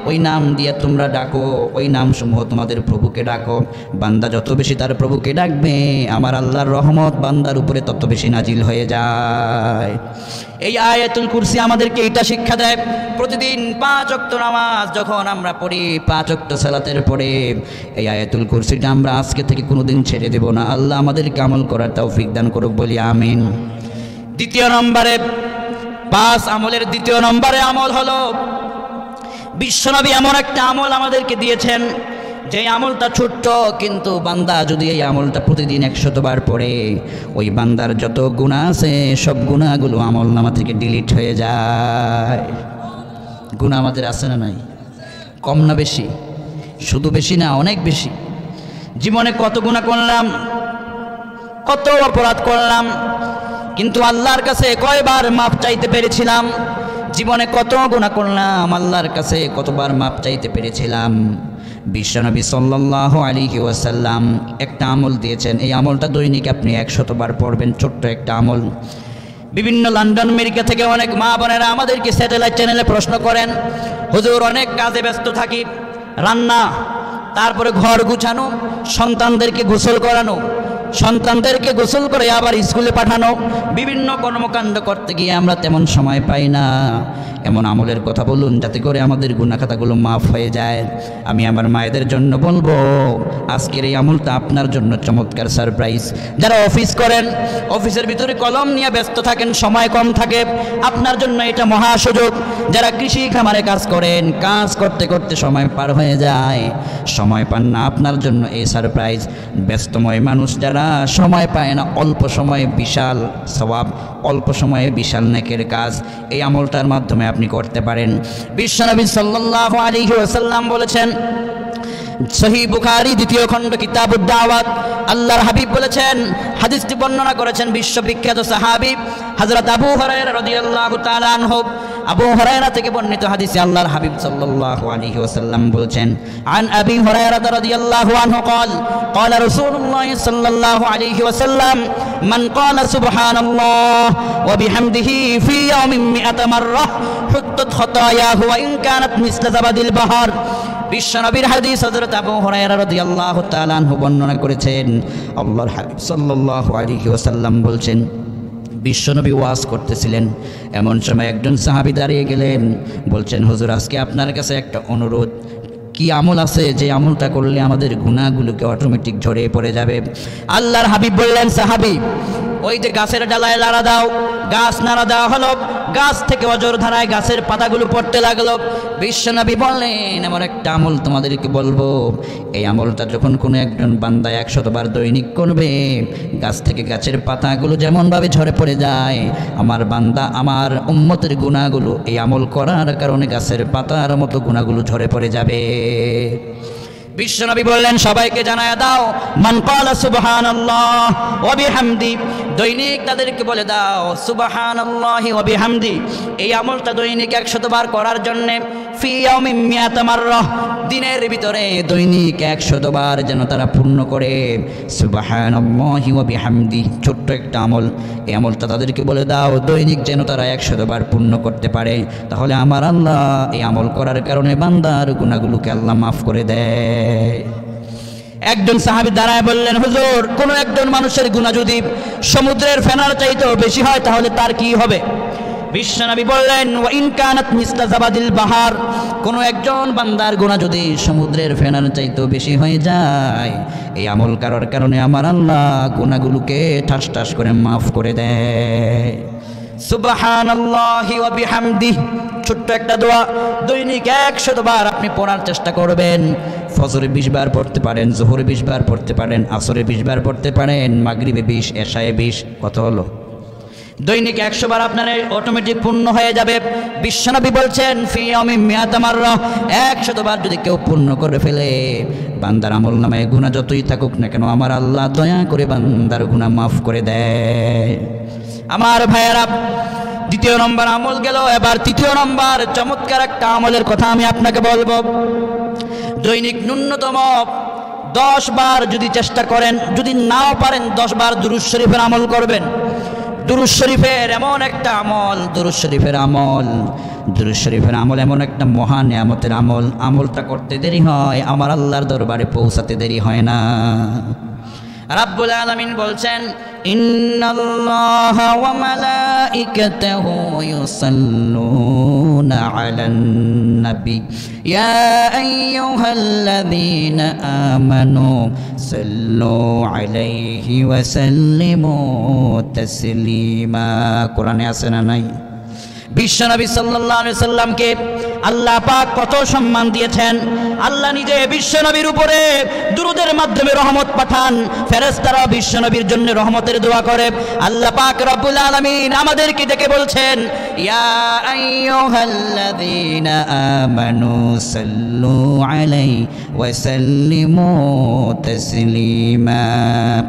ওই নাম দিয়ে তোমরা ডাকো, ওই নামসমূহ তোমাদের প্রভুকে ডাকো। বান্দা যত বেশি তার প্রভুকে ডাকবে আমার আল্লাহর রহমত বান্দার উপরে তত বেশি নাজিল হয়ে যায়। এই আয়াতুল কুরসি আমাদেরকে এটা শিক্ষা দেয়, প্রতিদিন 5 ওয়াক্ত নামাজ যখন আমরা পড়ি, 5 ওয়াক্ত সালাতের পরে এই আয়াতুল কুরসিটা আমরা আজকে থেকে কোনোদিন ছেড়ে দেব না। আল্লাহ আমাদেরকে আমল করার তৌফিক দান করুক, বলি আমিন। দ্বিতীয় নম্বরে 5 আমলের দ্বিতীয় নম্বরে আমল হলো, বিশ্বনবী এমন একটা আমল আমাদেরকে দিয়েছেন যে আমলটা ছোট্ট, কিন্তু বান্দা যদি এই আমলটা প্রতিদিন 100 বার পড়ে, ওই বান্দার যত গুনাহ আছে সব গুনাহগুলো আমলনামা থেকে ডিলিট হয়ে যায়। গুনাহ আমাদের আছে না নাই? কম না বেশি? শুধু বেশি না, অনেক বেশি। জীবনে কত গুনাহ করলাম, কত অপরাধ করলাম, কিন্তু আল্লাহর কাছে কয়বার মাপ চাইতে পেরেছিলাম? জীবনে কত গুনাহ করলাম, আল্লাহর কাছে কতবার মাপ চাইতে পেরেছিলাম? বিশ্বনবী সাল্লাল্লাহু আলাইহি ওয়াসাল্লাম একটা আমল দিয়েছেন, এই আমলটা দৈনিক আপনি 100 বার পড়বেন, ছোট্ট একটা আমল। বিভিন্ন লন্ডন আমেরিকা থেকে অনেক মা বোনেরা আমাদেরকে স্যাটেলাইট চ্যানেলে প্রশ্ন করেন, হুজুর অনেক কাজে ব্যস্ত থাকি, রান্না, তারপরে ঘর গুছানো, সন্তানদেরকে গোসল করানো, সন্তানদেরকে গোসল করে আবার স্কুলে পাঠানো, বিভিন্ন কর্মকাণ্ড করতে গিয়ে আমরা তেমন সময় পাই না। এমন আমলের কথা বলুন যাতে করে আমাদের গুনাহ খাতাগুলো মাফ হয়ে যায়। আমি আমার মায়েদের জন্য বলবো, আজকের এই আমলটা আপনার জন্য চমৎকার সারপ্রাইজ। যারা অফিস করেন, অফিসের ভিতরে কলম নিয়ে ব্যস্ত থাকেন, সময় কম থাকে, আপনার জন্য এটা মহা সুযোগ। যারা কৃষি খামারে কাজ করেন, কাজ করতে করতে সময় পার হয়ে যায়, সময় পান না, আপনার জন্য এই সারপ্রাইজ। ব্যস্তময় মানুষ যারা সময় পায় না, অল্প সময়ে বিশাল সওয়াব, অল্প সময়ে বিশাল নেকের কাজ এই আমলটার মাধ্যমে আপনি করতে পারেন। বিশ্বনবী সাল্লাল্লাহু আলাইহি ওয়াসাল্লাম বলেছেন, সহিহ বুখারী দ্বিতীয় খণ্ড কিতাবুদ দাওয়াত আল্লাহর হাবিব বলেছেন, হাদিসটি বর্ণনা করেছেন বিশ্ববিখ্যাত সাহাবী হযরত আবু হুরায়রা রাদিয়াল্লাহু তাআলা আনহু। আবু হুরায়রা থেকে বর্ণিত হাদিসে আল্লাহর হাবিব সাল্লাল্লাহু আলাইহি ওয়াসাল্লাম বলছেন, আন আবি হুরায়রা রাদিয়াল্লাহু আনহু قال قال رسول الله صلى الله عليه وسلم من قال سبحان الله وبحمده في يوم 100 مرة حطت خطاياه وإن كانت مثل زبد البحر। বিশ্বনবীর হাদিস হযরত আবু হুরায়রা রাদিয়াল্লাহু তাআলা আনহু বর্ণনা করেছেন, আল্লাহর হাবিব সাল্লাল্লাহু আলাইহি ওয়াসাল্লাম বলছেন, বিশ্বনবী ওয়াজ করতেছিলেন, এমন সময় একজন সাহাবী দাঁড়িয়ে গেলেন, বলছেন, হুজুর আজকে আপনার কাছে একটা অনুরোধ, কি আমল আছে যে আমলটা করলে আমাদের গুনাহগুলোকে অটোমেটিক ঝরে পড়ে যাবে? আল্লাহর হাবিব বললেন, সাহাবী ওই যে গাছের ডালায় নাড়া দাও, গাছ নাড়া দেওয়া হলো, গাছ থেকে অজর ধারায় গাছের পাতাগুলো পড়তে লাগলো। বিশ্বনবী বললেন, এমন একটা আমল তোমাদেরকে বলবো, এই আমলটা যখন কোনো একজন বান্দা 100 বার দৈনিক করবে, গাছ থেকে গাছের পাতাগুলো যেমনভাবে ঝরে পড়ে যায়, আমার বান্দা আমার উম্মতের গুনাহগুলো এই আমল করার কারণে গাছের পাতার মতো গুনাহগুলো ঝরে পড়ে যাবে। বিশ্বনবী বললেন, সবাইকে জানায়া দাও, মান ক্বালা সুবহানাল্লাহ ওয়া বিহামদি, দৈনিক তাদেরকে বলে দাও সুবহানাল্লাহি ওয়া বিহামদি, এই আমলটা দৈনিক 100 বার করার জন্য ফি ইয়াউমিন 100 মাররা, দিনের ভিতরে দৈনিক 100 বার যেন তারা পূর্ণ করে সুবহানাল্লাহি ওয়া বিহামদি, ছোট্ট একটা আমল, এই আমলটা তাদেরকে বলে দাও দৈনিক যেন তারা 100 বার পূর্ণ করতে পারে, তাহলে আমার আল্লাহ এই আমল করার কারণে বান্দার গুনাহগুলোকে আল্লাহ মাফ করে দেয়। একজন সাহাবী দাঁড়ায় বললেন, হুজুর কোন একজন মানুষের গুনাহ যদি সমুদ্রের ফেনার চাইতেও বেশি হয় তাহলে তার কি হবে? বিশ্বনবী বললেন, ওয়া ইন কানাত মিসলা জাবাদিল বাহার, কোন একজন বান্দার গুনাহ যদি সমুদ্রের ফেনার চাইতেও বেশি হয়ে যায়, এই আমল করার কারণে আমার আল্লাহ গুনাহগুলোকে ঠাস ঠাস করে মাফ করে দেয়। সুবহানাল্লাহি ওয়া বিহামদিহি, ছোট্ট একটা দোয়া, দৈনিক 100 বার আপনি পড়ার চেষ্টা করবেন। ফজরে 20 বার পড়তে পারেন, যোহরে 20 বার পড়তে পারেন, আসরে 20 বার পড়তে পারেন, মাগরিবে 20, এশায়ে 20, কত হলো? দৈনিক 100 বার আপনার অটোমেটিক পূর্ণ হয়ে যাবে। বিশ্বনবী বলছেন, ফি ইয়াউমিন 100 মাররা, 100 বার যদি কেউ পূর্ণ করে ফেলে, বান্দার আমল নামায় গুনাহ যতই থাকুক না কেন আমার আল্লাহ দয়া করে বান্দার গুনাহ মাফ করে দেয়। আমার ভাইয়েরা, দ্বিতীয় নম্বর আমল গেল, এবার তৃতীয় নম্বর চমৎকার একটা আমলের কথা আমি আপনাকে বলবো। দৈনিক ন্যূনতম 10 বার যদি চেষ্টা করেন, যদি নাও পারেন 10 বার দুরূদ শরীফের আমল করবেন। দুরূদ শরীফের এমন একটা আমল, দুরূদ শরীফের আমল এমন একটা মহা নিয়ামতের আমল, আমলটা করতে দেরি হয়, আমার আল্লাহর দরবারে পৌঁছাতে দেরি হয় না। রাব্বুল আলামিন বলছেন, ইন্নাল্লাহা ওয়া মালাইকাতাহু ইউসাল্লুনা আলান নবী ইয়া আইয়ুহাল্লাযীনা আমানু সাল্লু আলাইহি ওয়া সাল্লিমু তাসলিমা। কোরআনে আছে না নাই? বিশ্বনবী সাল্লাল্লাহু আলাইহি সাল্লামকে আল্লাহ পাক কত সম্মান দিয়েছেন। আল্লাহ নিজে বিশ্বনবীর উপরে দুরূদের মাধ্যমে রহমত পাঠান, ফেরেশতারা বিশ্বনবীর জন্য রহমতের দোয়া করে। আল্লাহ পাক রব্বুল আলামিন আমাদেরকে ডেকে বলছেন, ইয়া আইয়ুহাল্লাযীনা আমানু সাল্লু আলাইহি ওয়া সাল্লিমু তাসলিমা।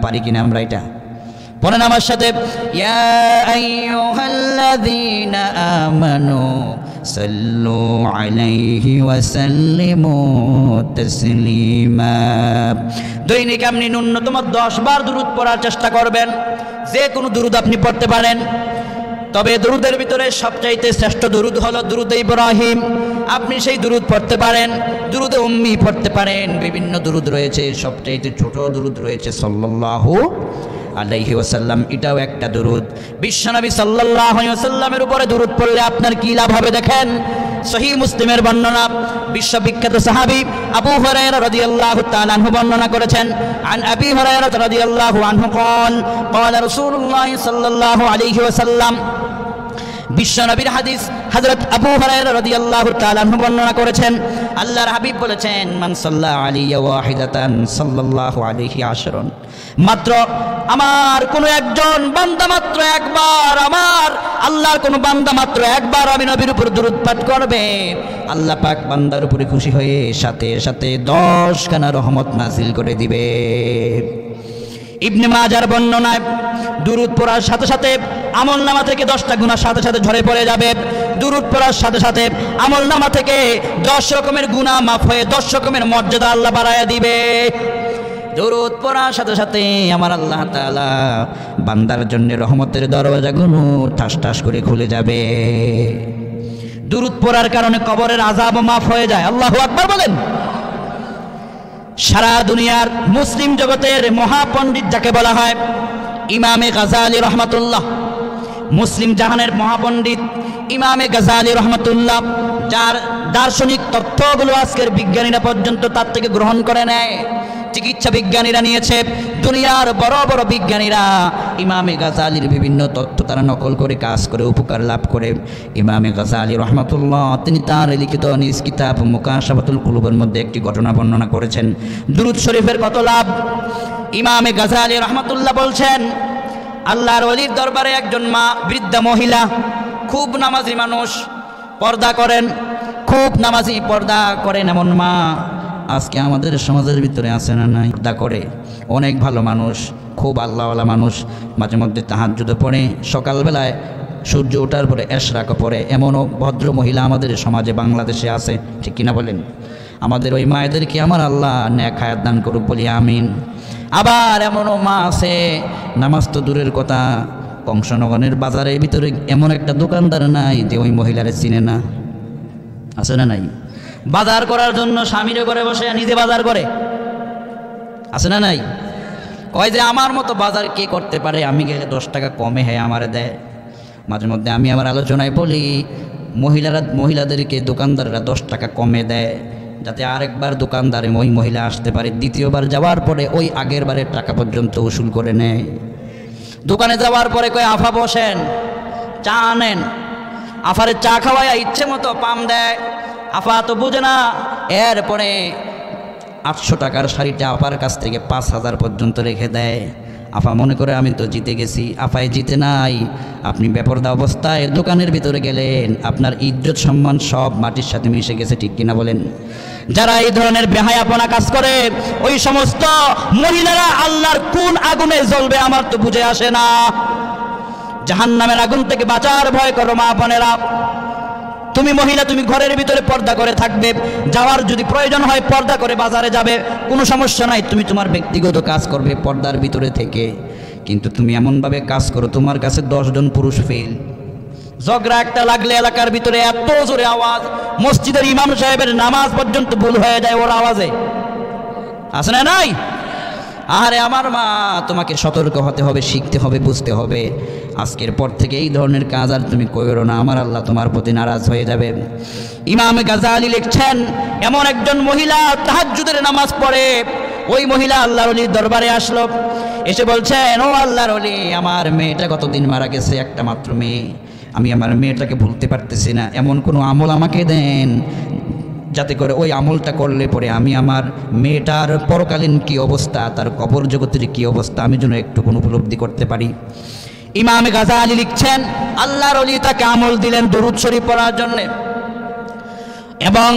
পারি কিনা আমরা এটা? বলেন আমার সাথে, ইয়া আইয়ুহাল্লাযীনা আমানু সাল্লু আলাইহি ওয়া সাল্লিমু তাসলিমা। দৈনিক আপনি ন্যূনতম 10 বার দুরূদ পড়ার চেষ্টা করবেন। যে কোনো দুরূদ আপনি পড়তে পারেন, তবে দুরূদের ভিতরে সবচাইতে শ্রেষ্ঠ দুরূদ হলো দুরূদে ইব্রাহিম। আপনি সেই দুরূদ পড়তে পারেন, দুরূদে উম্মি পড়তে পারেন, বিভিন্ন দুরূদ রয়েছে, সবচাইতে ছোট দুরূদ রয়েছে সাল্লাল্লাহু আলাইহি ওয়াসাল্লাম, এটাও একটা দুরূদ। বিশ্বনবী সাল্লাল্লাহু আলাইহি ওয়াসাল্লামের উপরে দুরূদ পড়লে আপনার কি লাভ হবে দেখেন। সহিহ মুসলিমের বর্ণনা, বিশ্ববিখ্যাত সাহাবী আবু হুরায়রা রাদিয়াল্লাহু তাআলা আনহু বর্ণনা করেছেন, আন আবি হুরায়রা রাদিয়াল্লাহু আনহু قال قال رسول الله صلى الله عليه وسلم বিশ্বনবীর হাদিস হযরত আবু হুরায়রা রাদিয়াল্লাহু তাআলা আনহু বর্ণনা করেছেন, আল্লাহর হাবিব বলেছেন, মান সাল্লা আলাইয়া ওয়াহিদাতান সাল্লাল্লাহু আলাইহি আশরান, মাত্র আমার কোন একজন বান্দা মাত্র একবার, আমার আল্লাহর কোন বান্দা মাত্র একবার আমি নবীর উপর দরুদ পাঠ করবে, আল্লাহ পাক বান্দার উপরে খুশি হয়ে সাথে সাথে 10 খানা রহমত নাযিল করে দিবে। ইবনে মাজার বর্ণনায় দুরূদ পড়ার সাথে সাথে আমলনামা থেকে 10টা গুনাহ সাথে সাথে ঝরে পড়ে যাবে। দুরূদ পড়ার সাথে সাথে আমলনামা থেকে 10 রকমের গুনাহ মাফ হয়ে 10 রকমের মর্যাদা আল্লাহ বাড়ায়া দিবে। দুরূদ পড়ার সাথে সাথে আমার আল্লাহ তাআলা বান্দার জন্য রহমতের দরজাগুলো ঠাস ঠাস করে খুলে যাবে। দুরূদ পড়ার কারণে কবরের আযাবও মাফ হয়ে যায়। আল্লাহু আকবার বলেন। সারা দুনিয়ার মুসলিম জগতের মহাপণ্ডিত যাকে বলা হয় ইমামে গাজালি রহমাতুল্লাহ, মুসলিম জাহানের মহাপণ্ডিত ইমামে গাজালি রহমাতুল্লাহ, যার দার্শনিক তত্ত্বগুলো আজকের বিজ্ঞানীরা পর্যন্ত তার থেকে গ্রহণ করে নেয়, চিকিৎসা বিজ্ঞানীরা নিয়েছে, দুনিয়ার বড় বড় বিজ্ঞানীরা ইমামে গাজালির বিভিন্ন তত্ত্ব তারা নকল করে কাজ করে উপকার লাভ করে। ইমামে গাজালি রহমাতুল্লাহ তিনি তার লিখিত নিজ কিতাব মুকাশাফাতুল কুলুবের মধ্যে একটি ঘটনা বর্ণনা করেছেন, দুরূদ শরীফের কত লাভ। ইমামে গাজালি রহমাতুল্লাহ বলছেন, আল্লাহর ওলির দরবারে একজন মা, বৃদ্ধা মহিলা, খুব নামাজি মানুষ, পর্দা করেন, খুব নামাজি পর্দা করেন এমন মা আজকে আমাদের সমাজের ভিতরে আছে না নাই? পর্দা করে, অনেক ভালো মানুষ, খুব আল্লাহওয়ালা মানুষ, মাঝে মধ্যে তাহাজ্জুদে পড়ে, সকালবেলায় সূর্য ওঠার পরে এশরাকও পড়ে, এমনও ভদ্র মহিলা আমাদের সমাজে বাংলাদেশে আছে, ঠিক কিনা বলেন? আমাদের ওই মায়েদেরকে আমার আল্লাহ নেক হায়াত দান করুক বলি আমিন। আবার এমনও মা আছে, নামাজ তো দূরের কথা, কংসনগরের বাজারের ভিতরে এমন একটা দোকানদার নাই যে ওই মহিলারে চিনে না, আছে না নাই? বাজার করার জন্য স্বামীর ঘরে বসে নিজে বাজার করে, আছে না নাই? কয় যে আমার মতো বাজার কে করতে পারে, আমি গেলে 10 টাকা কমে হ্যাঁ আমারে দেয়। মাঝে মধ্যে আমি আমার আলোচনায় বলি, মহিলাদেরকে দোকানদাররা 10 টাকা কমে দেয় যাতে আরেকবার দোকানদারে ওই মহিলা আসতে পারে, দ্বিতীয়বার যাওয়ার পরে ওই আগের বারের টাকা পর্যন্ত উসুল করে নেয়। দোকানে যাওয়ার পরে কয় আফা বসেন, চা আনেন, আফারে চা খাওয়াইয়া ইচ্ছে মতো পাম দেয়, আফা তো বুঝে না। এরপরে 800 টাকার শাড়িটা আপার কাছ থেকে 5000 পর্যন্ত রেখে দেয়। আফা মনে করে আমি তো জিতে গেছি, আফায় জিতে নাই, আপনি বেপরদা অবস্থায় দোকানের ভিতরে গেলেন, আপনার ইজ্জত সম্মান সব মাটির সাথে মিশে গেছে, ঠিক কিনা বলেন? যারা এই ধরনের বেহায়াপনা কাজ করে ওই সমস্ত মহিলারা আল্লাহর কোন আগুনে জ্বলবে আমার তো বুঝে আসে না। জাহান্নামের আগুন থেকে বাঁচার ভয় করো মা বোনেরা। তুমি মহিলা, তুমি ঘরের ভিতরে পর্দা করে থাকবে, যাওয়ার যদি প্রয়োজন হয় পর্দা করে বাজারে যাবে, কোনো সমস্যা নাই, তুমি তোমার ব্যক্তিগত কাজ করবে পর্দার ভিতরে থেকে। কিন্তু তুমি এমনভাবে কাজ করো তোমার কাছে 10 জন পুরুষ ফেল। ঝগড়া একটা লাগলে এলাকার ভিতরে এত জোরে আওয়াজ, মসজিদের ইমাম সাহেবের নামাজ পর্যন্ত ভুল হয়ে যায় ওর আওয়াজে, আছে না নাই? আরে আমার মা, তোমাকে সতর্ক হতে হবে, শিখতে হবে, বুঝতে হবে। আজকের পর থেকে এই ধরনের কাজ আর তুমি করো না, আমার আল্লাহ তোমার প্রতি নারাজ হয়ে যাবে। ইমাম গাজালি লিখছেন, এমন একজন মহিলা তাহাজ্জুদের নামাজ পড়ে, ওই মহিলা আল্লাহর ওলির দরবারে আসলো, এসে বলছেন, ও আল্লাহর ওলি, আমার মেয়েটা কতদিন মারা গেছে, একটা মাত্র মেয়ে, আমি আমার মেয়েটাকে ভুলতে পারতেছি না, এমন কোনো আমল আমাকে দেন যাতে করে ওই আমলটা করলে পরে আমি আমার মেয়েটার পরকালীন কি অবস্থা, তার কবর জগতের কি অবস্থা আমি যেন একটু কোনো উপলব্ধি করতে পারি। ইমাম গাজালি লিখছেন, আল্লাহর ওলি তাকে আমল দিলেন দুরূদ শরীফ পড়ার জন্য, এবং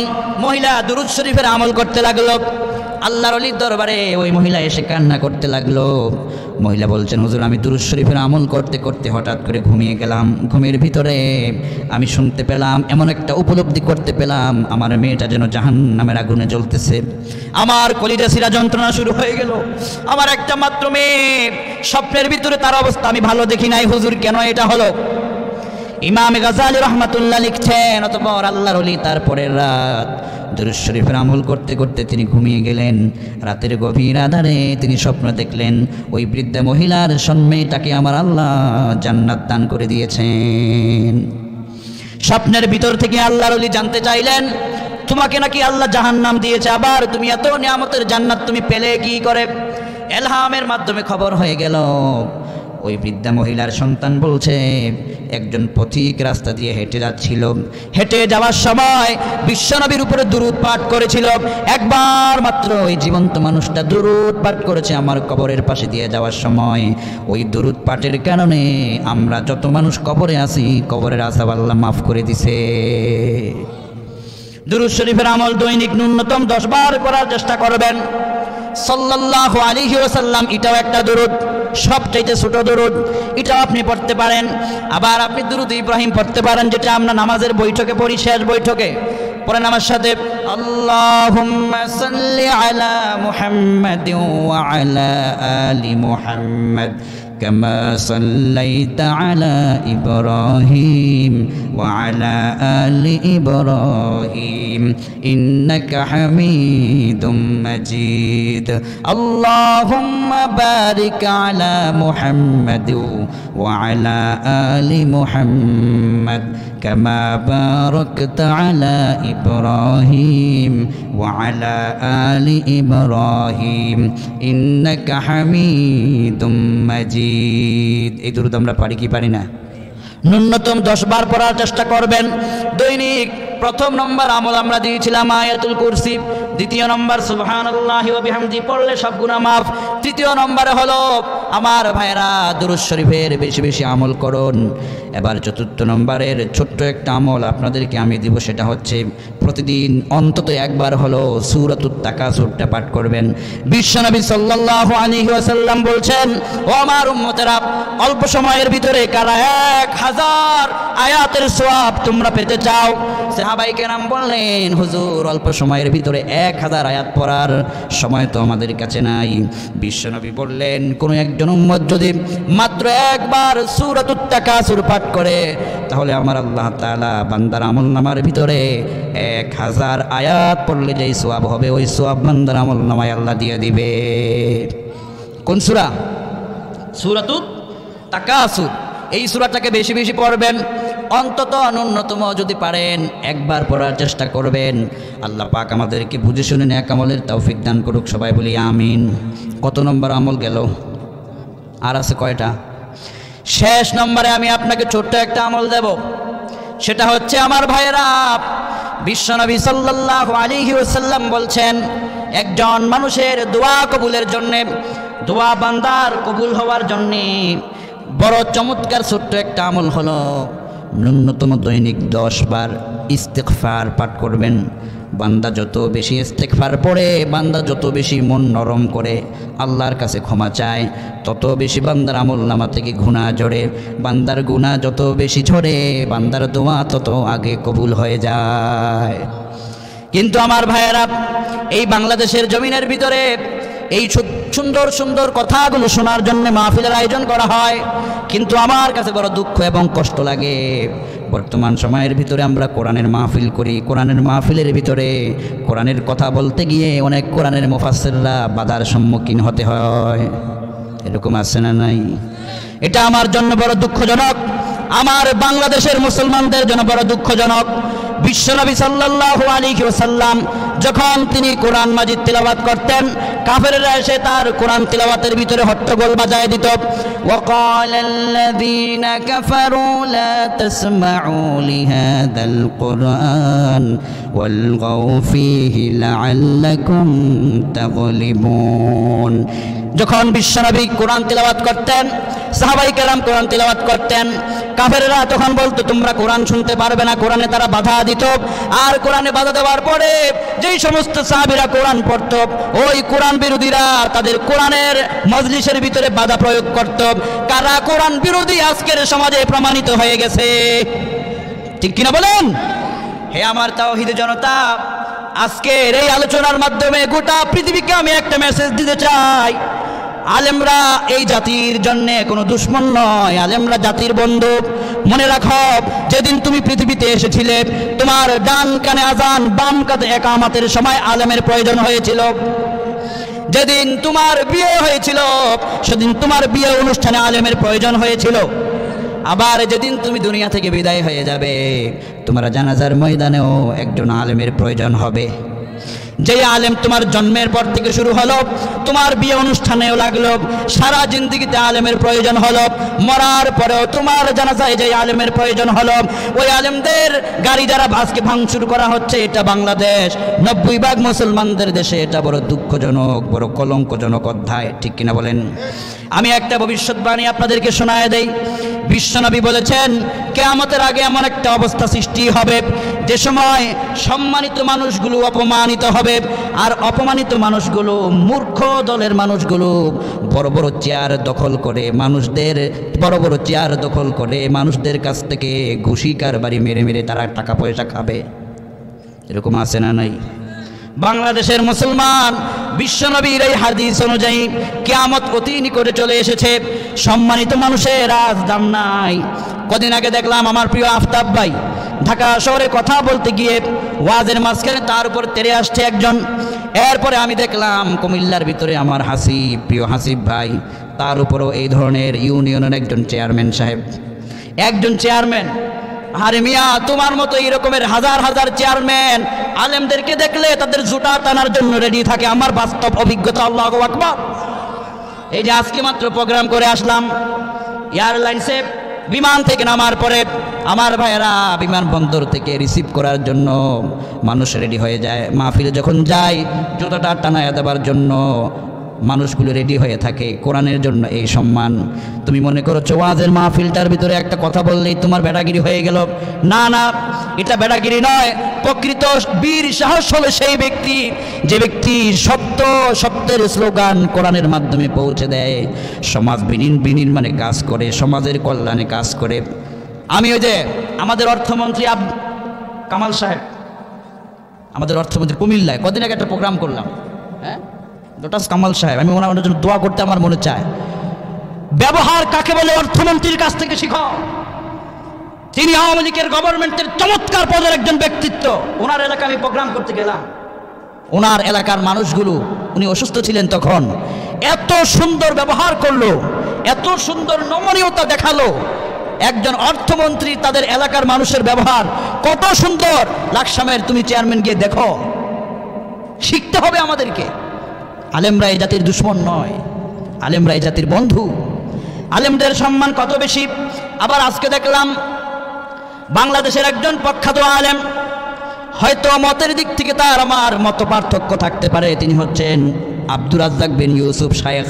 মহিলা দুরূদ শরীফের আমল করতে লাগলো। আল্লাহর ওলির দরবারে ওই মহিলা এসে কান্না করতে লাগলো। মহিলা বলছেন, হুজুর আমি দুরূদ শরীফের আমল করতে করতে হঠাৎ করে ঘুমিয়ে গেলাম, ঘুমের ভিতরে আমি শুনতে পেলাম, এমন একটা উপলব্ধি করতে পেলাম আমার মেয়েটা যেন জাহান্নামের আগুনে জ্বলতেছে, আমার কলিজা শিরা যন্ত্রণা শুরু হয়ে গেল, আমার একটা মাত্র মেয়ে, স্বপ্নের ভিতরে তার অবস্থা আমি ভালো দেখি নাই, হুজুর কেন এটা হলো? ইমাম গাজালি রহমাতুল্লাহ লিখছেন, অতঃপর আল্লাহর ওলি তারপরের রাত দুরূদ শরীফের আমল করতে করতে তিনি ঘুমিয়ে গেলেন। রাতের গভীর আধারে তিনি স্বপ্ন দেখলেন, ওই বৃদ্ধা মহিলার সন্মেটাকে আমার আল্লাহ জান্নাত দান করে দিয়েছেন। স্বপ্নের ভিতর থেকে আল্লাহর ওলি জানতে চাইলেন, তোমাকে নাকি আল্লাহ জাহান্নাম দিয়েছে, আবার তুমি এত নিয়ামতের জান্নাত তুমি পেলে কি করে? এলহামের মাধ্যমে খবর হয়ে গেল, ওই বৃদ্ধা মহিলার সন্তান বলছে, একজন পথিক রাস্তা দিয়ে হেঁটে যাচ্ছিল, হেঁটে যাওয়ার সময় বিশ্বনবীর উপরে দুরূদ পাঠ করেছিল। একবার মাত্র ওই জীবন্ত মানুষটা দুরূদ পাঠ করেছে আমার কবরের পাশে দিয়ে যাওয়ার সময়। ওই দুরূদ পাঠের কারণে আমরা যত মানুষ কবরে আছি, কবরের আযাব আল্লাহ মাফ করে দিছে। দুরূদ শরীফের আমল দৈনিক ন্যূনতম 10 বার করার চেষ্টা করবেন। সাল্লাল্লাহু আলাইহি ওয়াসাল্লাম, এটাও একটা দুরূদ, সবচাইতে ছোট দুরূদ, এটাও আপনি পড়তে পারেন। আবার আপনি দুরূদ ইব্রাহিম পড়তে পারেন, যেটা আমরা নামাজের বৈঠকে পড়ি, শেষ বৈঠকে পড়েন আমার সাথে, আল্লাহুম্মা সাল্লি আলা মুহাম্মাদিন ওয়া আলা আলি মুহাম্মাদ كما صليت على إبراهيم وعلى آل إبراهيم إنك حميد مجيد اللهم بارك على محمد وعلى آل محمد كما باركت على إبراهيم وعلى آل إبراهيم إنك حميد مجيد। এই দুরূদ আমরা পারি কি পারি না? ন্যূনতম 10 বার পড়ার চেষ্টা করবেন দৈনিক। প্রথম নম্বর আমল আমরা দিয়েছিলাম আয়াতুল কুরসি, দ্বিতীয় নম্বর সুবহানাল্লাহি ওয়া বিহামদি পড়লে সব গুনাহ মাফ, তৃতীয় নম্বরে হলো আমার ভাইরা দুরূদ শরীফের বেশি বেশি আমল করুন। এবার চতুর্থ নম্বরের ছোট্ট একটা আমল আপনাদেরকে আমি দিব, সেটা হচ্ছে প্রতিদিন অন্তত একবার হলো সূরাতুত তাকাসুরটা পাঠ করবেন। বিশ্বনবী সাল্লাল্লাহু আলাইহি ওয়াসাল্লাম বলছেন, ও আমার উম্মতেরা, অল্প সময়ের ভিতরে কারা 1000 আয়াতের সওয়াব তোমরা পেতে চাও? সাহাবায়ে কেরাম বললেন, হুজুর অল্প সময়ের ভিতরে 1000 আয়াত পড়ার সময় তো আমাদের কাছে নাই। বিশ্বনবী বললেন, কোন একজন উম্মত যদি মাত্র একবার সূরাতুত তাকাসুর পাঠ করে, তাহলে আমার আল্লাহ তাআলা বান্দার আমলনামার ভিতরে 1000 আয়াত পড়লে যেই সওয়াব হবে, ওই সওয়াব বান্দার আমলনামায় আল্লাহ দিয়ে দিবে। কোন সূরা? সূরাতুত তাকাসুর। এই সূরাটাকে বেশি বেশি পড়বেন, অন্তত ন্যূনতম যদি পারেন একবার পড়ার চেষ্টা করবেন। আল্লাহ পাক আমাদেরকে বুঝে শুনে নেক আমলের তৌফিক দান করুক, সবাই বলি আমিন। কত নম্বর আমল গেল? আর আছে কয়টা? শেষ নম্বরে আমি আপনাকে ছোট্ট একটা আমল দেব, সেটা হচ্ছে আমার ভাইয়েরা, বিশ্বনবী সাল্লাল্লাহু আলাইহি ওয়াসাল্লাম বলছেন, একজন মানুষের দোয়া কবুলের জন্যে, দোয়া বান্দার কবুল হওয়ার জন্যে বড় চমৎকার ছোট্ট একটা আমল হলো ন্যূনতম দৈনিক 10 বার ইস্তেগফার পাঠ করবেন। বান্দা যত বেশি ইস্তেগফার পড়ে, বান্দা যত বেশি মন নরম করে আল্লাহর কাছে ক্ষমা চায়, তত বেশি বান্দার আমলনামা থেকে গুনাহ ঝরে। বান্দার গুনাহ যত বেশি ঝরে, বান্দার দোয়া তত আগে কবুল হয়ে যায়। কিন্তু আমার ভাইয়েরা, এই বাংলাদেশের জমিনের ভিতরে এই সুন্দর সুন্দর কথাগুলো শোনার জন্য মাহফিলের আয়োজন করা হয়, কিন্তু আমার কাছে বড় দুঃখ এবং কষ্ট লাগে, বর্তমান সময়ের ভিতরে আমরা কোরআনের মাহফিল করি, কোরআনের মাহফিলের ভিতরে কোরআনের কথা বলতে গিয়ে অনেক কোরআনের মুফাসসিররা বাধার সম্মুখীন হতে হয়। এরকম আছে না নাই? এটা আমার জন্য বড় দুঃখজনক, আমার বাংলাদেশের মুসলমানদের জন্য বড় দুঃখজনক। বিশ্বনবী সাল্লাল্লাহু আলাইহি ওয়াসাল্লাম যখন তিনি কোরআন মাজিদ তিলাওয়াত করতেন, কাফেররা এসে তার কোরআন তিলাওয়াতের ভিতরে হট্টগোল বাজায় দিত। ওয়াকালাল্লাযীনা কাফারু লা তাসমাউ লিহাযাল কুরআন ওয়ালগাউ ফীহি লাআল্লাকুম তাগলিবুন। যখন বিশ্বনবী কোরআন তিলাওয়াত করতেন, সাহাবায়ে কেরাম কোরআন তিলাওয়াত করতেন, কাফেররা তখন বলতো তোমরা কোরআন শুনতে পারবে না, কোরআনে তারা বাধা দিত। আর কোরআনে বাধা দেওয়ার পরে যেই সমস্ত সাহাবীরা কোরআন পড়ত, ওই কোরআন বিরোধীরা তাদের কোরআনের মজলিসের ভিতরে বাধা প্রয়োগ করত। কারা কোরআন বিরোধী আজকের সমাজে প্রমাণিত হয়ে গেছে, ঠিক কিনা বলেন? হে আমার তাওহীদের জনতা, আজকের এই আলোচনার মাধ্যমে গোটা পৃথিবীকে আমি একটা মেসেজ দিতে চাই, আলেমরা এই জাতির জন্য কোনো দুশ্মন নয়, আলেমরা জাতির বন্ধু। মনে রাখো, যেদিন তুমি পৃথিবীতে এসেছিলে, তোমার ডান কানে আজান, বাম কানে ইকামতের সময় আলেমের প্রয়োজন হয়েছিল। যেদিন তোমার বিয়ে হয়েছিল, সেদিন তোমার বিয়ে অনুষ্ঠানে আলেমের প্রয়োজন হয়েছিল। আবার যেদিন তুমি দুনিয়া থেকে বিদায় হয়ে যাবে, তোমার জানাজার ময়দানেও একজন আলেমের প্রয়োজন হবে। যেই আলেম তোমার জন্মের পর থেকে শুরু হলো, তোমার বিয়ে অনুষ্ঠানেও লাগলো, সারা জিন্দেগিতে আলেমের প্রয়োজন হলো, মরার পরেও তোমার জানাজায় যেই আলেমের প্রয়োজন হলো, ওই আলেমদের গাড়ি যারা আজকে ভাঙচুর করা হচ্ছে, এটা বাংলাদেশ 90% মুসলমানদের দেশে এটা বড় দুঃখজনক, বড় কলঙ্কজনক অধ্যায়, ঠিক কিনা বলেন? আমি একটা ভবিষ্যৎবাণী আপনাদেরকে শোনায় দেই। বিশ্বনবী বলেছেন, কিয়ামতের আগে এমন একটা অবস্থা সৃষ্টি হবে যে সময় সম্মানিত মানুষগুলো অপমানিত হবে, আর অপমানিত মানুষগুলো, মূর্খ দলের মানুষগুলো বড় বড় চেয়ার দখল করে মানুষদের কাছ থেকে ঘুষি কারবারি মেরে মেরে তারা টাকা পয়সা খাবে। এরকম আছে না নাই? বাংলাদেশের মুসলমান, বিশ্বনবীর এই হাদিস অনুযায়ী কিয়ামত অতি নিকটে চলে এসেছে। সম্মানিত মানুষের আজ দাম নাই। কদিন আগে দেখলাম আমার প্রিয় আফতাব ভাই ঢাকা শহরে কথা বলতে গিয়ে ওয়াজের মাঝখানে তার উপর তেড়ে আসছে একজন। এরপরে আমি দেখলাম কুমিল্লার ভিতরে আমার প্রিয় হাসিব ভাই, তার উপরও এই ধরনের ইউনিয়নের একজন চেয়ারম্যান সাহেব, একজন চেয়ারম্যান। আরে মিয়া, তোমার মতো এই রকমের হাজার হাজার চেয়ারম্যান আলেমদেরকে দেখলে তাদের জুতা টানার জন্য রেডি থাকে। আমার বাস্তব অভিজ্ঞতা, আল্লাহু আকবার। এই যে আজকে মাত্র প্রোগ্রাম করে আসলাম, এয়ারলাইন্সে বিমান থেকে নামার পরে আমার ভাইয়েরা বিমানবন্দর থেকে রিসিভ করার জন্য মানুষ রেডি হয়ে যায়। মাহফিলে যখন যায় জুতাটা টানায় দেওয়ার জন্য মানুষগুলো রেডি হয়ে থাকে। কোরআনের জন্য এই সম্মান। তুমি মনে করছো ওয়াজের মাহফিলটার ভিতরে একটা কথা বললেই তোমার বেটাগিরি হয়ে গেল? না না, এটা বেটাগিরি নয়। প্রকৃত বীর সাহস হলো সেই ব্যক্তি যে ব্যক্তি সত্যের স্লোগান কোরআনের মাধ্যমে পৌঁছে দেয়, সমাজ বিনির্মাণে কাজ করে, সমাজের কল্যাণে কাজ করে। আমি ওই যে আমাদের অর্থমন্ত্রী কামাল সাহেব, আমাদের অর্থমন্ত্রী কুমিল্লায় কদিন আগে একটা প্রোগ্রাম করলাম, হ্যাঁ, ডক্টর কামাল সাহেব, আমি ওনার জন্য দোয়া করতে আমার মনে চায়। ব্যবহার কাকে বলে অর্থমন্ত্রীর কাছ থেকে শিখো। তিনি আওয়ামী লীগের গভর্নমেন্টের চমৎকার পদের একজন ব্যক্তিত্ব। ওনার এলাকায় আমি প্রোগ্রাম করতে গেলাম, ওনার এলাকার মানুষগুলো, উনি অসুস্থ ছিলেন তখন, এত সুন্দর ব্যবহার করলো, এত সুন্দর নমনীয়তা দেখালো। একজন অর্থমন্ত্রী, তাদের এলাকার মানুষের ব্যবহার কত সুন্দর। লাকসামের তুমি চেয়ারম্যান গিয়ে দেখো, শিখতে হবে আমাদেরকে। আলেমরা এই জাতির দুশ্মন নয়, আলেমরা এই জাতির বন্ধু। আলেমদের সম্মান কত বেশি। আবার আজকে দেখলাম বাংলাদেশের একজন প্রখ্যাত আলেম, হয়তো মতের দিক থেকে তার আমার মত পার্থক্য থাকতে পারে, তিনি হচ্ছেন আব্দুর রাজ্জাক বিন ইউসুফ শায়েখ।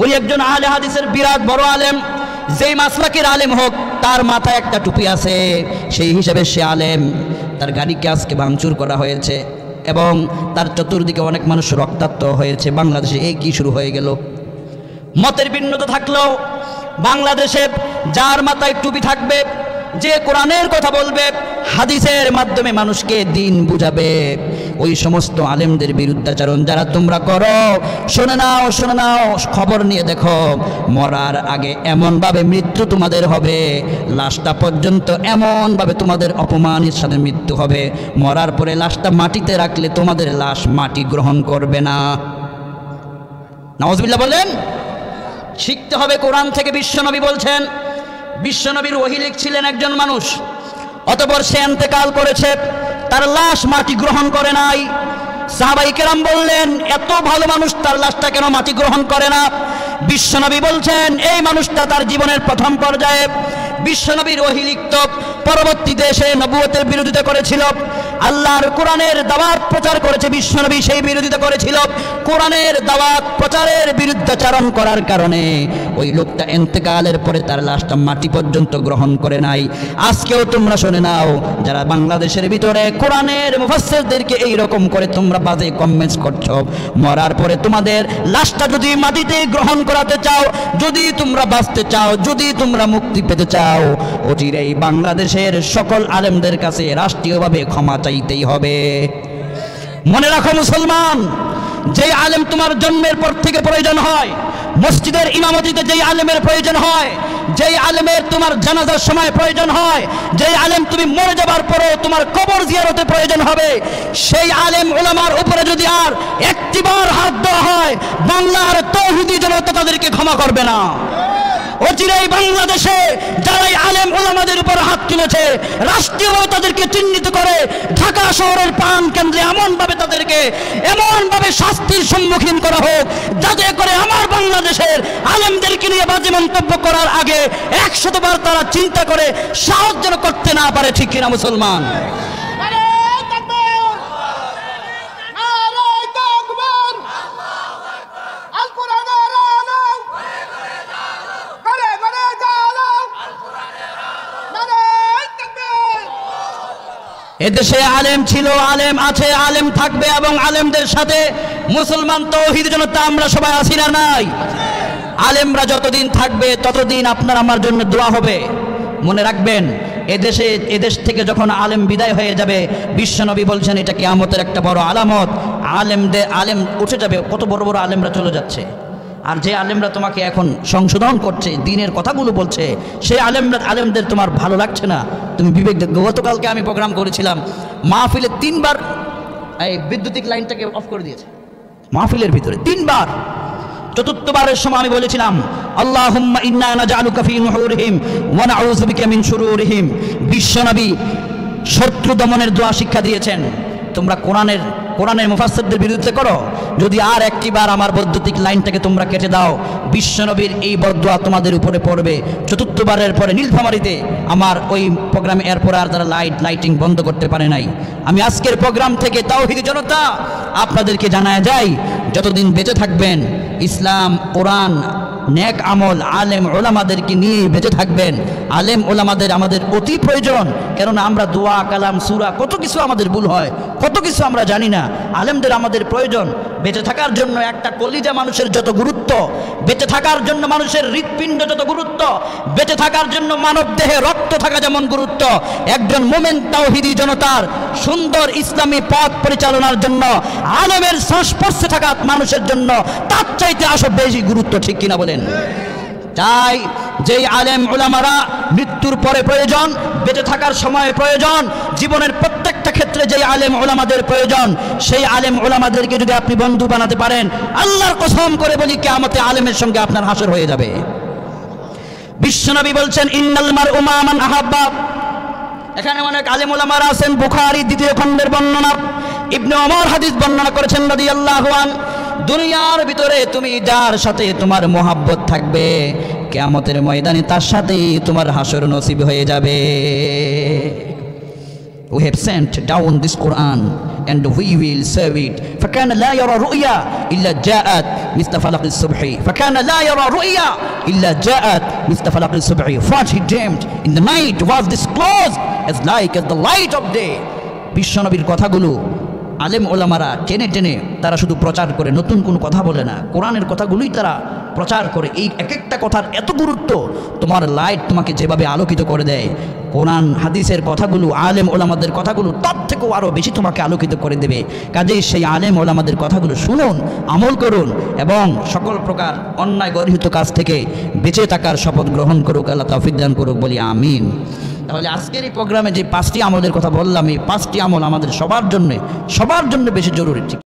উনি একজন আহলে হাদিসের বিরাট বড় আলেম। যেই মাসলাকের আলেম হোক, তার মাথায় একটা টুপি আছে, সেই হিসাবে সে আলেম। তার গাড়িকে আজকে ভাঙচুর করা হয়েছে এবং তার চতুর্দিকে অনেক মানুষ রক্তাক্ত হয়েছে। বাংলাদেশে এই কি শুরু হয়ে গেল? মতের ভিন্নতা থাকলেও বাংলাদেশে যার মাথায় টুপি থাকবে, যে কোরআনের কথা বলবে, হাদিসের মাধ্যমে মানুষকে দিন বুঝাবে, ওই সমস্ত আলেমদের বিরুদ্ধাচরণ যারা তোমরা করো, শুনে নাও, খবর নিয়ে দেখো, মরার আগে এমনভাবে মৃত্যু তোমাদের হবে, লাশটা পর্যন্ত এমনভাবে তোমাদের অপমানের সাথে মৃত্যু হবে, মরার পরে লাশটা মাটিতে রাখলে তোমাদের লাশ মাটি গ্রহণ করবে না। নাউজুবিল্লাহ বলেন। শিখতে হবে কোরআন থেকে। বিশ্বনবী বলছেন, বিশ্বনবীর ওহী লিখছিলেন একজন মানুষ, অতঃপর সে ইন্তেকাল করেছে, তার লাশ মাটি গ্রহণ করে নাই। সাহাবায়ে কেরাম বললেন, এত ভালো মানুষ, তার লাশটা কেন মাটি গ্রহণ করে না? বিশ্বনবী বলছেন, এই মানুষটা তার জীবনের প্রথম পর্যায়ে বিশ্বনবীর ওহী লিখত, পরবর্তীতে সে নবুয়তের বিরোধিতা করেছিল, আল্লাহর কোরআনের দাওয়াত প্রচার করেছে, বিশ্বনবী সেই বিরোধিতা করেছিল। কোরআনের দাওয়াত প্রচারের বিরুদ্ধাচরণ করার কারণে ওই লোকটা ইন্তেকালের পরে তার লাশটা মাটি পর্যন্ত গ্রহণ করে নাই। আজকেও তোমরা শুনে নাও, যারা বাংলাদেশের ভিতরে কোরআনের মুফাসসিরদেরকে এই রকম করে তোমরা বাজে কমেন্টস করছো, মরার পরে তোমাদের লাশটা যদি মাটিতে গ্রহণ করাতে চাও, যদি তোমরা বাঁচতে চাও, যদি তোমরা মুক্তি পেতে চাও, অচিরেই বাংলাদেশের সকল আলেমদের কাছে রাষ্ট্রীয়ভাবে ক্ষমা চাইতেই হবে। মনে রাখো মুসলমান, যেই আলেম তোমার জন্মের পর থেকে প্রয়োজন হয়, মসজিদের ইমামতিতে যেই আলেমের প্রয়োজন হয়, যেই আলেমের তোমার জানাজার সময় প্রয়োজন হয়, যেই আলেম তুমি মরে যাবার পরও তোমার কবর জিয়ারতে প্রয়োজন হবে, সেই আলেম উলামার উপরে যদি আর একটিবার হাত দেওয়া হয়, বাংলার তৌহিদি জনতা তাদেরকে ক্ষমা করবে না। অচিরেই বাংলাদেশে যারাই আলেম ওলামাদের উপর হাত তুলেছে রাষ্ট্রীয়ভাবে তাদেরকে চিহ্নিত করে ঢাকা শহরের প্রাণ কেন্দ্রে এমনভাবে শাস্তির সম্মুখীন করা হোক, যাতে করে আমার বাংলাদেশের আলেমদেরকে নিয়ে বাজে মন্তব্য করার আগে 100 বার তারা চিন্তা করে সাহস যেন করতে না পারে। ঠিক কিনা মুসলমান? এদেশে আলেম ছিল, আলেম আছে, আলেম থাকবে এবং আলেমদের সাথে মুসলমান তৌহিদ জনতা আমরা সবাই আছি না নাই? আলেমরা যতদিন থাকবে ততদিন আপনার আমার জন্য দোয়া হবে। মনে রাখবেন, এদেশ থেকে যখন আলেম বিদায় হয়ে যাবে, বিশ্বনবী বলছেন এটা কিয়ামতের একটা বড় আলামত। আলেম উঠে যাবে, কত বড় বড় আলেমরা চলে যাচ্ছে। আর যে আলেমরা তোমাকে এখন সংশোধন করছে, দ্বীনের কথাগুলো বলছে, সেই আলেমদের তোমার ভালো লাগছে না, তুমি বিবেক দেখো। গতকালকে আমি প্রোগ্রাম করেছিলাম, মাহফিলে 3 বার এই বৈদ্যুতিক লাইনটাকে অফ করে দিয়েছে মাহফিলের ভিতরে 3 বার। চতুর্থবারের সময় আমি বলেছিলাম আল্লাহুম্মা ইন্না নাজআলুকা ফি নুহুরিহিম ওয়া নাউযু বিকা মিন শুরুরিহিম। বিশ্বনবী শত্রু দমনের দোয়া শিক্ষা দিয়েছেন। তোমরা কোরআনের মুফাসসিরদের বিরুদ্ধে করো, যদি আর একটিবার আমার বৈদ্যুতিক লাইনটাকে তোমরা কেটে দাও, বিশ্বনবীর এই বদদোয়া তোমাদের উপরে পড়বে। চতুর্থবারের পরে নীলফামারীতে আমার ওই প্রোগ্রামে এরপরে আর তারা লাইটিং বন্ধ করতে পারে নাই। আমি আজকের প্রোগ্রাম থেকে তাওহীদি জনতা আপনাদেরকে জানায় যাই, যতদিন বেঁচে থাকবেন ইসলাম, কোরআন, নেক আমল, আলেম ওলামাদেরকে নিয়ে বেঁচে থাকবেন। আলেম ওলামাদের আমাদের অতি প্রয়োজন, কেননা আমরা দোয়া, কালাম, সূরা কত কিছু আমাদের ভুল হয়, কত কিছু আমরা জানি না। আলেমদের আমাদের প্রয়োজন। বেঁচে থাকার জন্য একটা কলিজা মানুষের যত গুরুত্ব, বেঁচে থাকার জন্য মানুষের হৃৎপিণ্ড যত গুরুত্ব, বেঁচে থাকার জন্য মানব দেহে রক্ত থাকা যেমন গুরুত্ব, একজন মুমিন তাওহীদি জনতার সুন্দর ইসলামী পথ পরিচালনার জন্য আলেমের সংস্পর্শে থাকা মানুষের জন্য তার চাইতে আসো বেশি গুরুত্ব। ঠিক কিনা বলেন? তাই যেই আলেম ওলামারা মৃত্যুর পরে প্রয়োজন, বেঁচে থাকার সময় প্রয়োজন, জীবনের প্রত্যেকটা ক্ষেত্রে যেই আলেম ওলামাদের প্রয়োজন, সেই আলেম ওলামাদেরকে যদি আপনি বন্ধু বানাতে পারেন, আল্লাহর কসম করে বলি কিয়ামতে আলেমের সঙ্গে আপনার হাসর হয়ে যাবে। বিশ্বনবী বলছেন ইন্নাল মারউ মা মান আহাব্বা। এখানে অনেক আলেম ওলামারা আছেন। বুখারী 2য় খণ্ডের বর্ণনা, ইবনে ওমর হাদিস বর্ণনা করেছেন রাদিয়াল্লাহু আনহু, দুনিয়ার ভিতরে তুমি যার সাথে তোমার মোহাব্বত থাকবে, কিয়ামতের ময়দানে তার সাথেই তোমার হাসর নসিব হয়ে যাবে। We have sent down this Quran and we will serve it. فكان لا يرى رؤيا إلا جاءت مثل فلق الصبح. فكان لا يرى رؤيا إلا جاءت مثل فلق الصبح. What he dreamed in the night was disclosed as the light of day. বিশ্বনবীর কথাগুলো আলেম ওলামারা টেনে টেনে তারা শুধু প্রচার করে, নতুন কোনো কথা বলে না, কোরআনের কথাগুলোই তারা প্রচার করে। এই এক একটা কথার এত গুরুত্ব, তোমার লাইট তোমাকে যেভাবে আলোকিত করে দেয়, কোরআন হাদিসের কথাগুলো, আলেম ওলামাদের কথাগুলো তার থেকেও আরও বেশি তোমাকে আলোকিত করে দেবে। কাজেই সেই আলেম ওলামাদের কথাগুলো শুনুন, আমল করুন এবং সকল প্রকার অন্যায় গর্হিত কাজ থেকে বেঁচে থাকার শপথ গ্রহণ করুক। আল্লাহ তৌফিক দান করুক, বলি আমিন। তাহলে আজকের এই প্রোগ্রামে যে 5টি আমলের কথা বললাম, এই 5টি আমল আমাদের সবার জন্য বেশি জরুরি। ঠিক